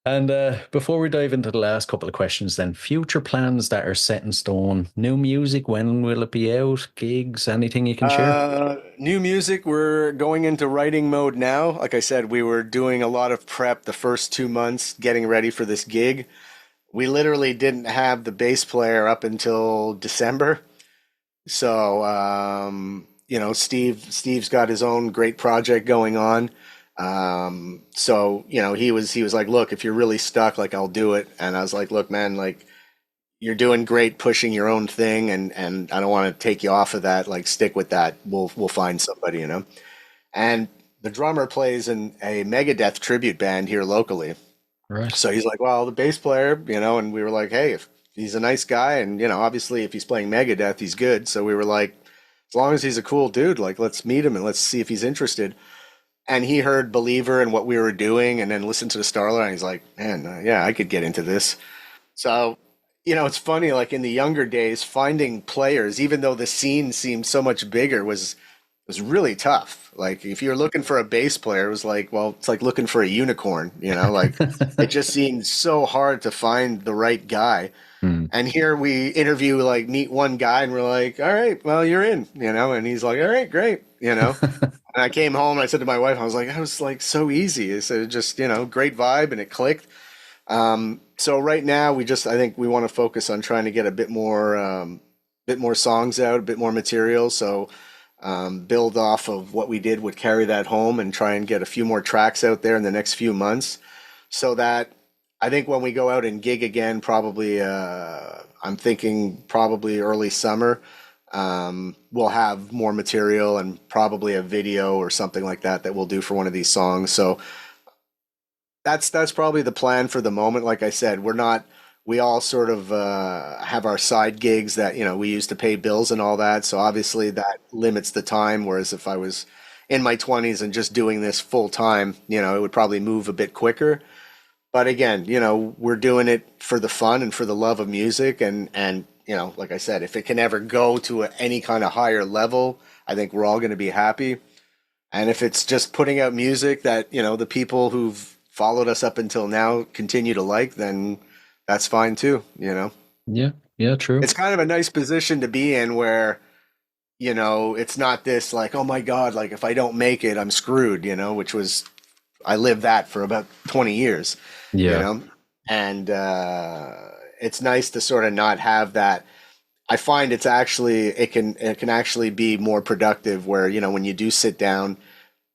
And before we dive into the last couple of questions, then future plans that are set in stone, new music, when will it be out? Gigs, anything you can share? New music, we're going into writing mode now. Like I said, we were doing a lot of prep the first 2 months, getting ready for this gig. We literally didn't have the bass player up until December. So, Steve's got his own great project going on. So, he was like, look, if you're really stuck, like I'll do it. And I was like, look, man, like you're doing great pushing your own thing and I don't want to take you off of that. Like stick with that. We'll find somebody. And the drummer plays in a Megadeth tribute band here locally. Right. So he's like, well, the bass player, and we were like, hey, if he's a nice guy and, obviously if he's playing Megadeth, he's good. So we were like, as long as he's a cool dude, like let's meet him and let's see if he's interested. and he heard Believer and what we were doing, and then listened to the Starlight, and he's like, man, yeah, I could get into this. So, it's funny, like in the younger days, finding players, even though the scene seemed so much bigger, was really tough. Like if you're looking for a bass player, it was like, well, it's like looking for a unicorn, like it just seemed so hard to find the right guy. Hmm. And here we interview, like meet one guy and we're like, all right, well, you're in, and he's like, all right, great, And I came home and I said to my wife, I was like, that was like so easy. I said, just, great vibe and it clicked. So right now I think we want to focus on trying to get a bit more songs out, a bit more material. So, build off of what we did with Carry That Home and try and get a few more tracks out there in the next few months so that I think when we go out and gig again, probably, I'm thinking probably early summer, we'll have more material and probably a video or something like that we'll do for one of these songs. So that's probably the plan for the moment. Like I said, we all sort of have our side gigs that, we use to pay bills and all that. So obviously that limits the time. Whereas if I was in my 20s and just doing this full time, it would probably move a bit quicker. But again, we're doing it for the fun and for the love of music. And like I said, if it can ever go to any kind of higher level, I think we're all going to be happy. And if it's just putting out music that, the people who've followed us up until now continue to like, then that's fine too, Yeah, true. It's kind of a nice position to be in where, it's not this like, oh my God, like if I don't make it, I'm screwed, which was, I lived that for about 20 years, Yeah. And it's nice to sort of not have that. I find it can actually be more productive where, when you do sit down,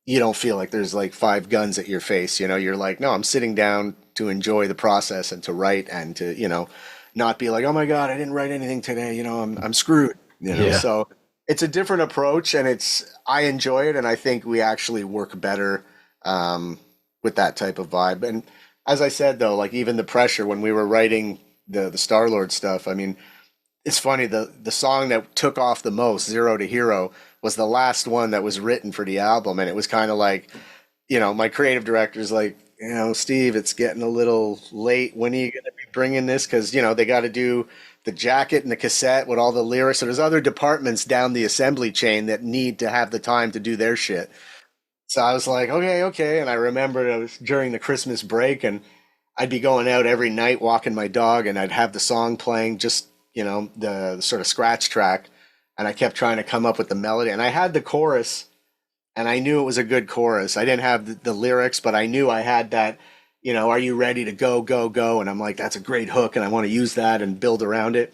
you don't feel like there's like five guns at your face, you're like, no, I'm sitting down to enjoy the process and to write and to, not be like, oh my God, I didn't write anything today. I'm screwed, Yeah. So it's a different approach and I enjoy it. And I think we actually work better, with that type of vibe. And as I said, though, like even the pressure when we were writing the Star-Lord stuff, I mean, it's funny, the song that took off the most, Zero to Hero, was the last one that was written for the album. And it was kind of like, my creative director's like, Steve, it's getting a little late. When are you going to be bringing this? Because, they got to do the jacket and the cassette with all the lyrics. So there's other departments down the assembly chain that need to have the time to do their shit. So I was like, okay. And I remember it was during the Christmas break and I'd be going out every night walking my dog and I'd have the song playing, just, the sort of scratch track. And I kept trying to come up with the melody. And I had the chorus and I knew it was a good chorus. I didn't have the lyrics, but I knew I had that, are you ready to go, go, go? And I'm like, that's a great hook. And I want to use that and build around it.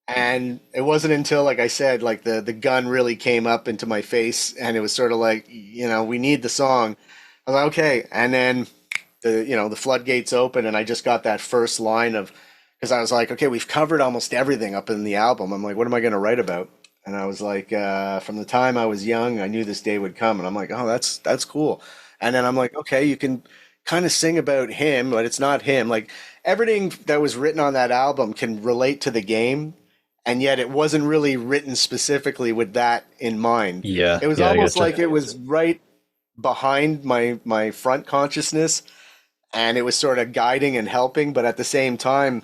And it wasn't until, like I said, like the gun really came up into my face and it was sort of like, we need the song. I was like, okay. And then the floodgates open and I just got that first line of, because I was like, okay, we've covered almost everything up in the album. I'm like, what am I going to write about? And I was like, from the time I was young, I knew this day would come. And I'm like, oh, that's cool. And then I'm like, okay, you can kind of sing about him, but it's not him. Like everything that was written on that album can relate to the game. And yet it wasn't really written specifically with that in mind. Yeah. It was Yeah, I almost getcha. like it was right behind my front consciousness and it was sort of guiding and helping. But at the same time,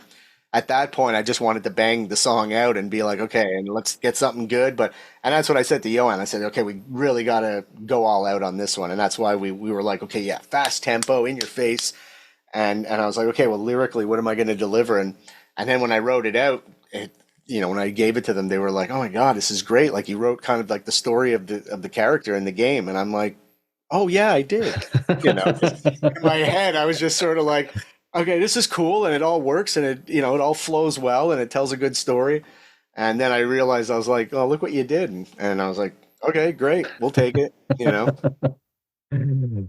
at that point, I just wanted to bang the song out and be like, okay, and let's get something good. And that's what I said to Johan. I said, okay, we really got to go all out on this one. And that's why we were like, okay, yeah, fast tempo, in your face. And I was like, okay, well, lyrically, what am I going to deliver? And then when I wrote it out, when I gave it to them, they were like, oh my God, this is great. Like you wrote kind of like the story of the character in the game. And I'm like, oh yeah, I did. In my head, I was just sort of like, okay, this is cool. And it all works and it all flows well and it tells a good story. And then I realized I was like, oh, look what you did. And I was like, okay, great. We'll take it.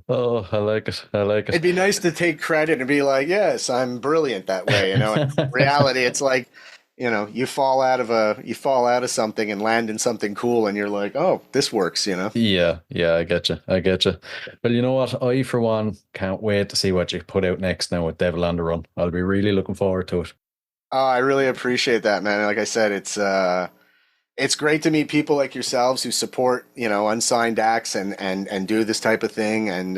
Oh, I like it. I like It'd it. be nice to take credit and be like, yes, I'm brilliant that way. In reality, it's like, you fall out of something and land in something cool and you're like, oh, this works, Yeah, I get you. I get you. Well, you know what? I, for one, can't wait to see what you put out next now with Devil on the Run. I'll be really looking forward to it. Oh, I really appreciate that, man. Like I said, it's it's great to meet people like yourselves who support, unsigned acts and do this type of thing. And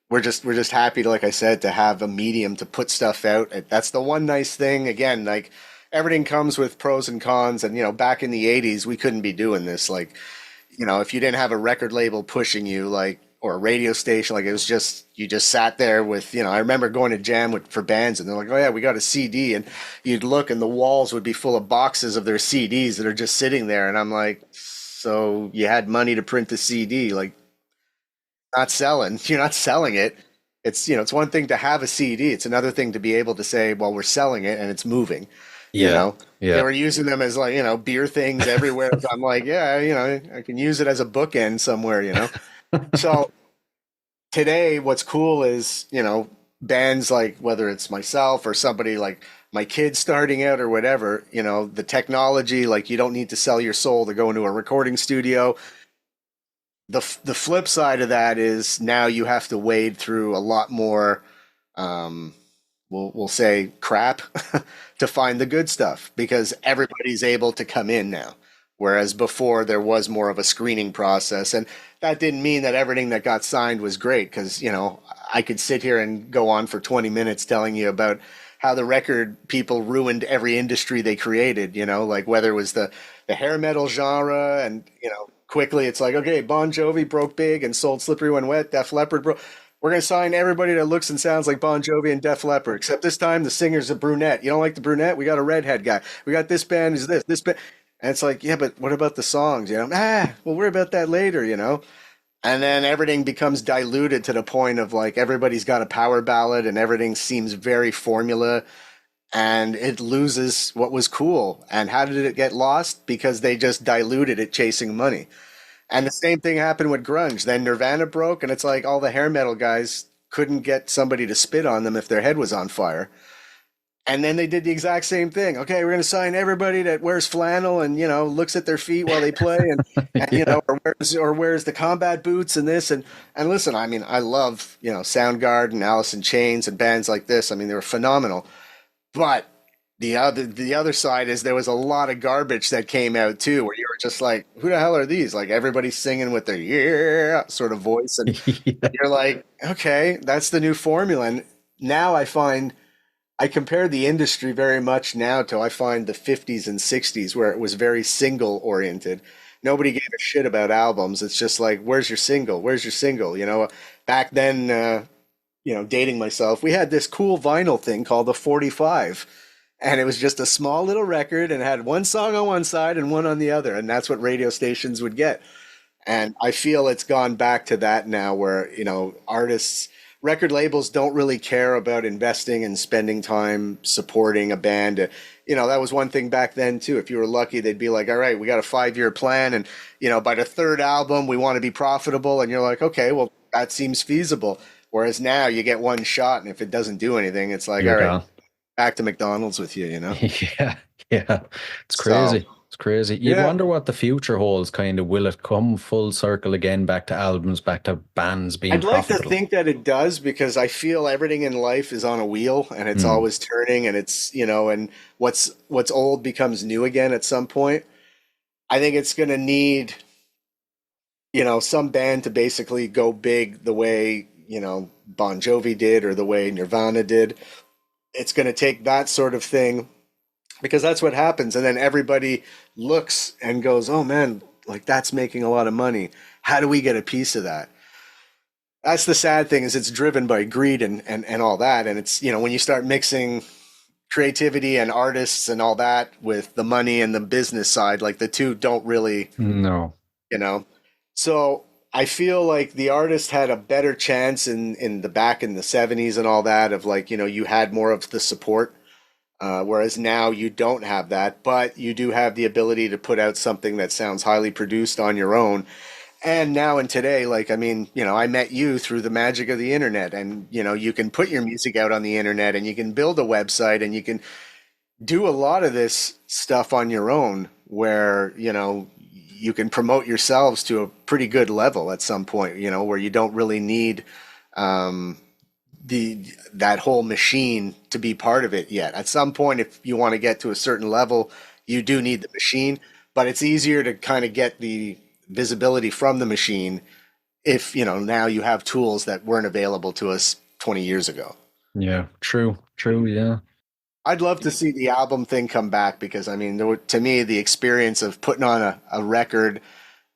we're just happy to, like I said, to have a medium to put stuff out. That's the one nice thing. Again, like everything comes with pros and cons. And back in the '80s, we couldn't be doing this. Like, if you didn't have a record label pushing you, like, or a radio station, like it was just, you just sat there with, I remember going to jam for bands and they're like, oh yeah, we got a CD, and you'd look and the walls would be full of boxes of their CDs that are just sitting there. And I'm like, so you had money to print the CD, like, you're not selling it. It's one thing to have a CD. It's another thing to be able to say, well, we're selling it and it's moving. Yeah. They Yeah. were using them as, like, beer things everywhere. So I'm like, yeah, I can use it as a bookend somewhere. So today, what's cool is, bands like, whether it's myself or somebody like my kids starting out or whatever, the technology, like, you don't need to sell your soul to go into a recording studio. The flip side of that is now you have to wade through a lot more, we'll say, crap to find the good stuff, because everybody's able to come in now. Whereas before there was more of a screening process, and that didn't mean that everything that got signed was great, because I could sit here and go on for 20 minutes telling you about how the record people ruined every industry they created. Like whether it was the hair metal genre, and quickly it's like, okay, Bon Jovi broke big and sold Slippery When Wet. Def Leppard broke. We're going to sign everybody that looks and sounds like Bon Jovi and Def Leppard, except this time the singer's a brunette. You don't like the brunette? We got a redhead guy. We got this band is this band. And it's like, yeah, but what about the songs? We'll worry about that later. And then everything becomes diluted to the point of, like, everybody's got a power ballad and everything seems very formula, and it loses what was cool. And how did it get lost? Because they just diluted it chasing money. And the same thing happened with grunge. Then Nirvana broke, and it's like all the hair metal guys couldn't get somebody to spit on them if their head was on fire. And then they did the exact same thing. Okay, we're going to sign everybody that wears flannel and, looks at their feet while they play, and Yeah. or wears the combat boots and this. And listen, I mean, I love, Soundgarden and Alice in Chains and bands like this. I mean, they were phenomenal. But the other side is there was a lot of garbage that came out too, where you were just like, who the hell are these? Like, everybody's singing with their yeah sort of voice, and Yeah. you're like, okay, that's the new formula. And now I compare the industry very much now to, I find, the '50s and '60s, where it was very single oriented. Nobody gave a shit about albums. It's just like, where's your single? Where's your single? Back then, dating myself, we had this cool vinyl thing called the 45. And it was just a small little record and had one song on one side and one on the other. And that's what radio stations would get. And I feel it's gone back to that now, where, artists, record labels don't really care about investing and spending time supporting a band. That was one thing back then too. If you were lucky, they'd be like, all right, we got a 5-year plan. And, by the third album, we want to be profitable. And you're like, okay, well, that seems feasible. Whereas now you get one shot, and if it doesn't do anything, it's like, You're all right, gone. back to McDonald's with you, Yeah. Yeah. It's So, crazy. It's crazy. You'd yeah. wonder what the future holds. Kind of, will it come full circle again, back to albums, back to bands being I'd like to profitable? think that it does, because I feel everything in life is on a wheel and it's Mm. always turning, and it's, and what's old becomes new again at some point. I think it's going to need, some band to basically go big the way, Bon Jovi did, or the way Nirvana did. It's going to take that sort of thing, because that's what happens. And then everybody looks and goes, oh man, like, that's making a lot of money. How do we get a piece of that? That's the sad thing, is it's driven by greed and all that. And it's, when you start mixing creativity and artists and all that with the money and the business side, like, the two don't really, No. you know. So I feel like the artist had a better chance in the back in the '70s and all that, of, like, you had more of the support. Whereas now you don't have that, but you do have the ability to put out something that sounds highly produced on your own. And now in today, like, I mean, I met you through the magic of the internet, and, you can put your music out on the internet, and you can build a website, and you can do a lot of this stuff on your own, where, you can promote yourselves to a pretty good level at some point, where you don't really need, that whole machine to be part of it yet. At some point, if you want to get to a certain level, you do need the machine. but it's easier to kind of get the visibility from the machine if, now you have tools that weren't available to us 20 years ago. Yeah, true, true, yeah. I'd love to see the album thing come back because, I mean, to me, the experience of putting on a record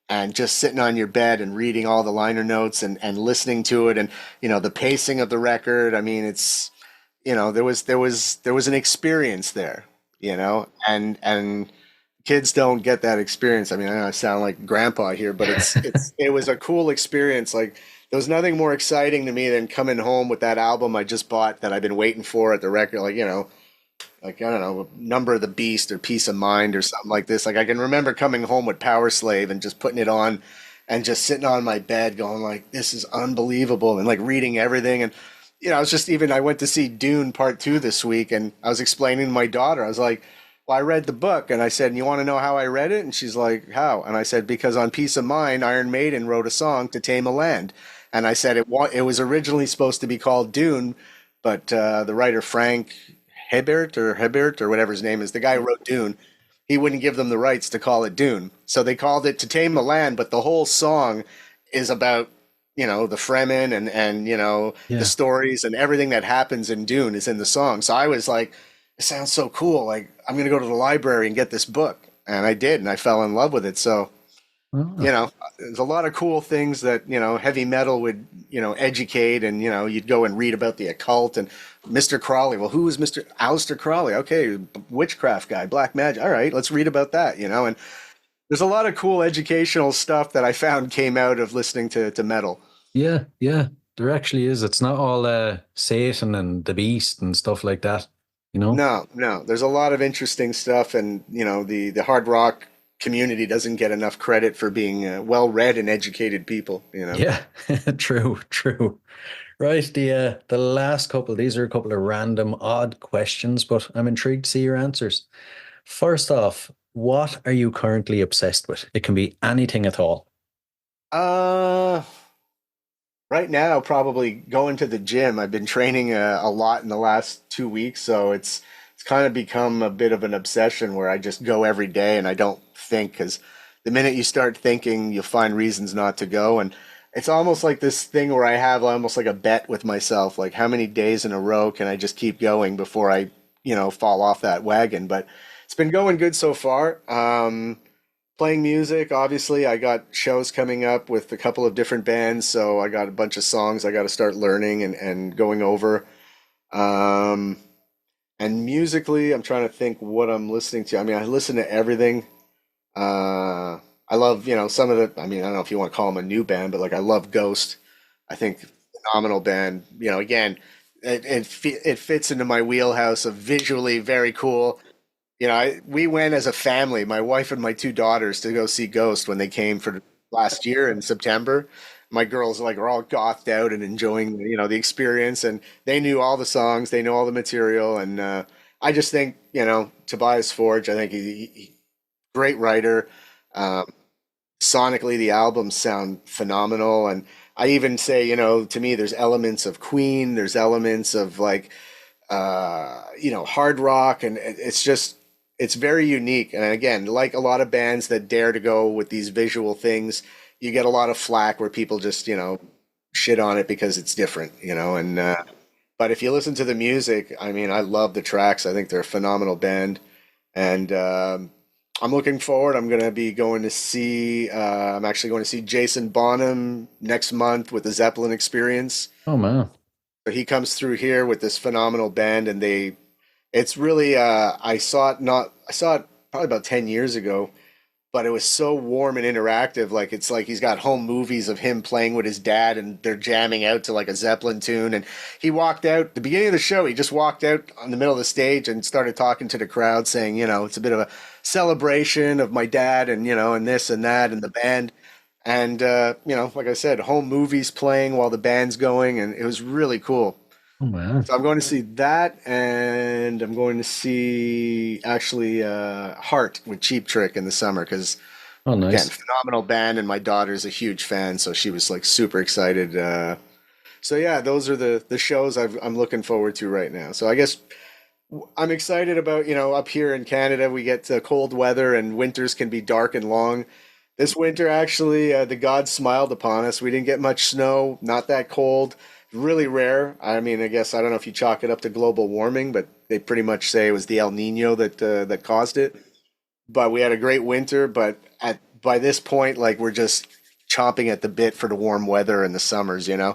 and just sitting on your bed and reading all the liner notes and listening to it and, the pacing of the record. I mean, it's, there was an experience there, and kids don't get that experience. I mean, I know I sound like grandpa here, but it was a cool experience. Like, there was nothing more exciting to me than coming home with that album I just bought that I've been waiting for at the record, like, I don't know, Number of the Beast or Peace of Mind or something like this. Like, I can remember coming home with Power Slave and just putting it on and just sitting on my bed going like, this is unbelievable, and like reading everything. And, I went to see Dune Part 2 this week, and I was explaining to my daughter, I was like, well, I read the book, and I said, and you want to know how I read it? And she's like, how? And I said, because on Peace of Mind, Iron Maiden wrote a song to tame a land. And I said, it was originally supposed to be called Dune, but the writer Frank Hebert or whatever his name is, the guy who wrote Dune, he wouldn't give them the rights to call it Dune. So they called it To Tame the Land, but the whole song is about, the Fremen and Yeah. the stories and everything that happens in Dune is in the song. So I was like, it sounds so cool. Like, I'm going to go to the library and get this book. And I did, and I fell in love with it. So, Oh. there's a lot of cool things that, heavy metal would, educate, and, you'd go and read about the occult and Mr. Crawley. Well, who was Mr. Aleister Crawley? Okay, witchcraft guy, black magic. All right, let's read about that, and there's a lot of cool educational stuff that I found came out of listening to metal. Yeah, yeah, there actually is. It's not all Satan and the beast and stuff like that, you know? No, no, there's a lot of interesting stuff, and, the hard rock community doesn't get enough credit for being well-read and educated people. Yeah, true, true. Right, the last couple, these are a couple of random odd questions, but I'm intrigued to see your answers. First off, what are you currently obsessed with? It can be anything at all. Uh, right now, probably going to the gym. I've been training a lot in the last 2 weeks, so it's kind of become a bit of an obsession where I just go every day and I don't think, because the minute you start thinking, you'll find reasons not to go. And it's almost like this thing where I have almost like a bet with myself, like how many days in a row can I just keep going before I, fall off that wagon. But it's been going good so far. Playing music, obviously, I got shows coming up with a couple of different bands, so I got a bunch of songs I got to start learning and going over. Um, and musically, I'm trying to think what I'm listening to. I mean, I listen to everything. I love, some of the, I mean, I don't know if you want to call them a new band, but like I love Ghost. I think phenomenal band. Again, it fits into my wheelhouse of visually very cool. We went as a family, my wife and my two daughters, to go see Ghost when they came for last year in September. My girls like are all gothed out and enjoying, the experience, and they knew all the songs, they know all the material, and I just think, Tobias Forge, I think great writer. Um, Sonically, the albums sound phenomenal, and I even say, to me, there's elements of Queen, there's elements of like, hard rock, and it's very unique. And again, like a lot of bands that dare to go with these visual things, you get a lot of flack where people just, shit on it because it's different, and but if you listen to the music, I mean, I love the tracks. I think they're a phenomenal band, and I'm looking forward. I'm going to be going to see. I'm actually going to see Jason Bonham next month with the Zeppelin Experience. Oh man. So he comes through here with this phenomenal band, and it's really. I saw it probably about 10 years ago, but it was so warm and interactive. Like it's like he's got home movies of him playing with his dad, and they're jamming out to like a Zeppelin tune. And he walked out the beginning of the show. He just walked out on the middle of the stage and started talking to the crowd, saying, it's a bit of a celebration of my dad, and and this and that and the band. And like I said, home movies playing while the band's going, and it was really cool. Oh man. So I'm going to see that, and I'm going to see actually Heart with Cheap Trick in the summer because Oh again, nice. phenomenal band, and my daughter's a huge fan, so she was like super excited. So yeah, those are the shows I'm looking forward to right now. So I guess I'm excited about, up here in Canada, we get cold weather and winters can be dark and long. This winter, actually, the gods smiled upon us. We didn't get much snow, not that cold, really rare. I mean, I guess I don't know if you chalk it up to global warming, but they pretty much say it was the El Nino that caused it. But we had a great winter. But at by this point, like we're just chomping at the bit for the warm weather in the summers. Yeah,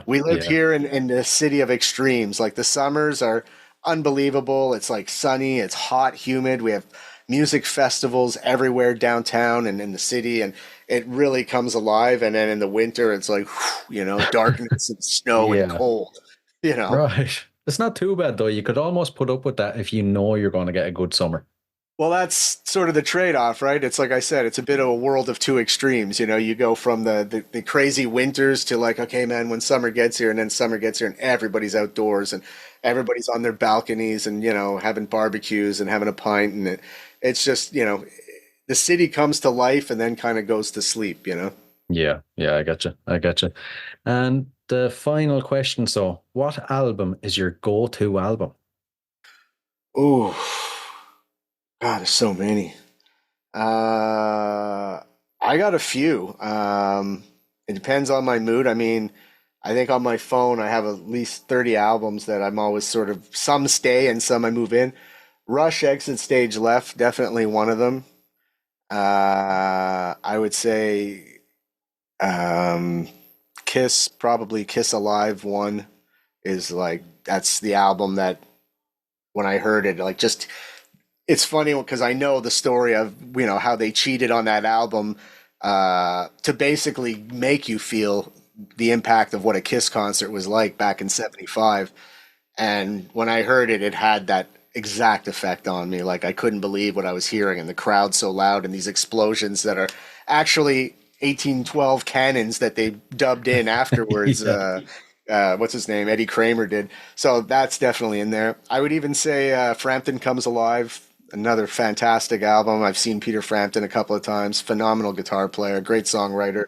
We live yeah, here in the city of extremes. Like the summers are unbelievable. It's like sunny, it's hot, humid. We have music festivals everywhere downtown and in the city, and it really comes alive. And then in the winter, it's like, darkness and snow and yeah. cold. Right. It's not too bad though. You could almost put up with that if you know you're going to get a good summer. Well, that's sort of the trade-off, right? It's like I said, it's a bit of a world of two extremes. You go from the crazy winters to like, okay, man, when summer gets here, and then summer gets here and everybody's outdoors and everybody's on their balconies and, having barbecues and having a pint. And it's just, the city comes to life and then kind of goes to sleep. Yeah, yeah, I gotcha. I gotcha. And the final question, so what album is your go-to album? Ooh, God, there's so many. I got a few. It depends on my mood. I mean, I think on my phone I have at least 30 albums that I'm always sort of some stay and some I move in. Rush Exit Stage Left, definitely one of them. I would say Kiss, probably Kiss Alive one is like that's the album that when I heard it, like just it's funny because I know the story of how they cheated on that album to basically make you feel the impact of what a Kiss concert was like back in '75. And when I heard it, it had that exact effect on me. Like I couldn't believe what I was hearing, and the crowd so loud, and these explosions that are actually 1812 cannons that they dubbed in afterwards. Yeah. What's his name? Eddie Kramer did. So that's definitely in there. I would even say Frampton Comes Alive, another fantastic album. I've seen Peter Frampton a couple of times. Phenomenal guitar player, great songwriter.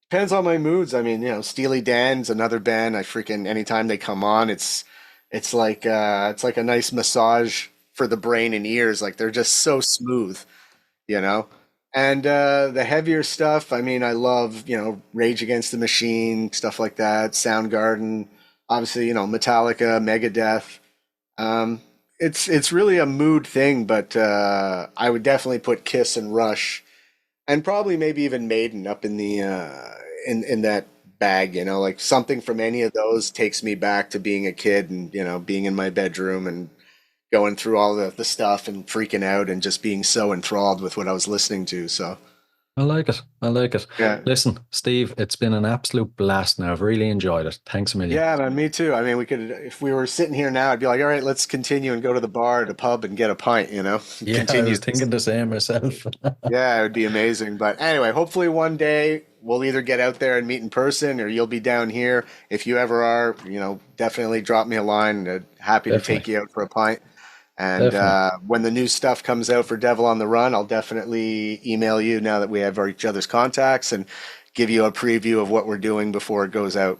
Depends on my moods. I mean, Steely Dan's another band. I freaking anytime they come on, it's like a nice massage for the brain and ears. Like they're just so smooth, you know. And the heavier stuff, I mean, I love, Rage Against the Machine, stuff like that, Soundgarden, obviously, Metallica, Megadeth. It's really a mood thing, but I would definitely put Kiss and Rush, and probably maybe even Maiden up in the in that bag. Like something from any of those takes me back to being a kid and being in my bedroom and going through all the stuff and freaking out and just being so enthralled with what I was listening to. So I like it. I like it. yeah. Listen, Steve, it's been an absolute blast now. I've really enjoyed it. Thanks a million. Yeah, man, me too. I mean, we could, if we were sitting here now, I'd be like, all right, let's continue and go to the bar, the pub, and get a pint, Yeah, I Continue. was thinking the same myself. Yeah, it would be amazing. But anyway, hopefully one day we'll either get out there and meet in person or you'll be down here. If you ever are, definitely drop me a line. Happy to take Definitely. you out for a pint. And Definitely. when the new stuff comes out for Devil on the Run, I'll definitely email you now that we have each other's contacts and give you a preview of what we're doing before it goes out.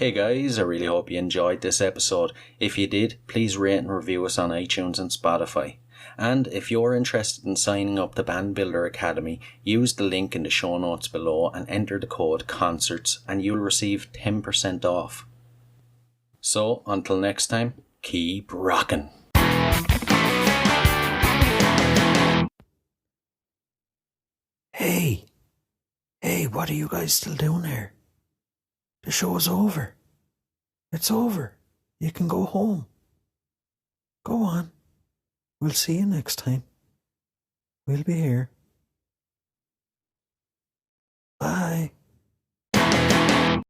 Hey guys, I really hope you enjoyed this episode. If you did, please rate and review us on iTunes and Spotify. And if you're interested in signing up to Band Builder Academy, use the link in the show notes below and enter the code CONCERTS and you'll receive 10% off. So, until next time, keep rocking. Hey, what are you guys still doing here? The show's over. It's over. You can go home. Go on. We'll see you next time. We'll be here. Bye.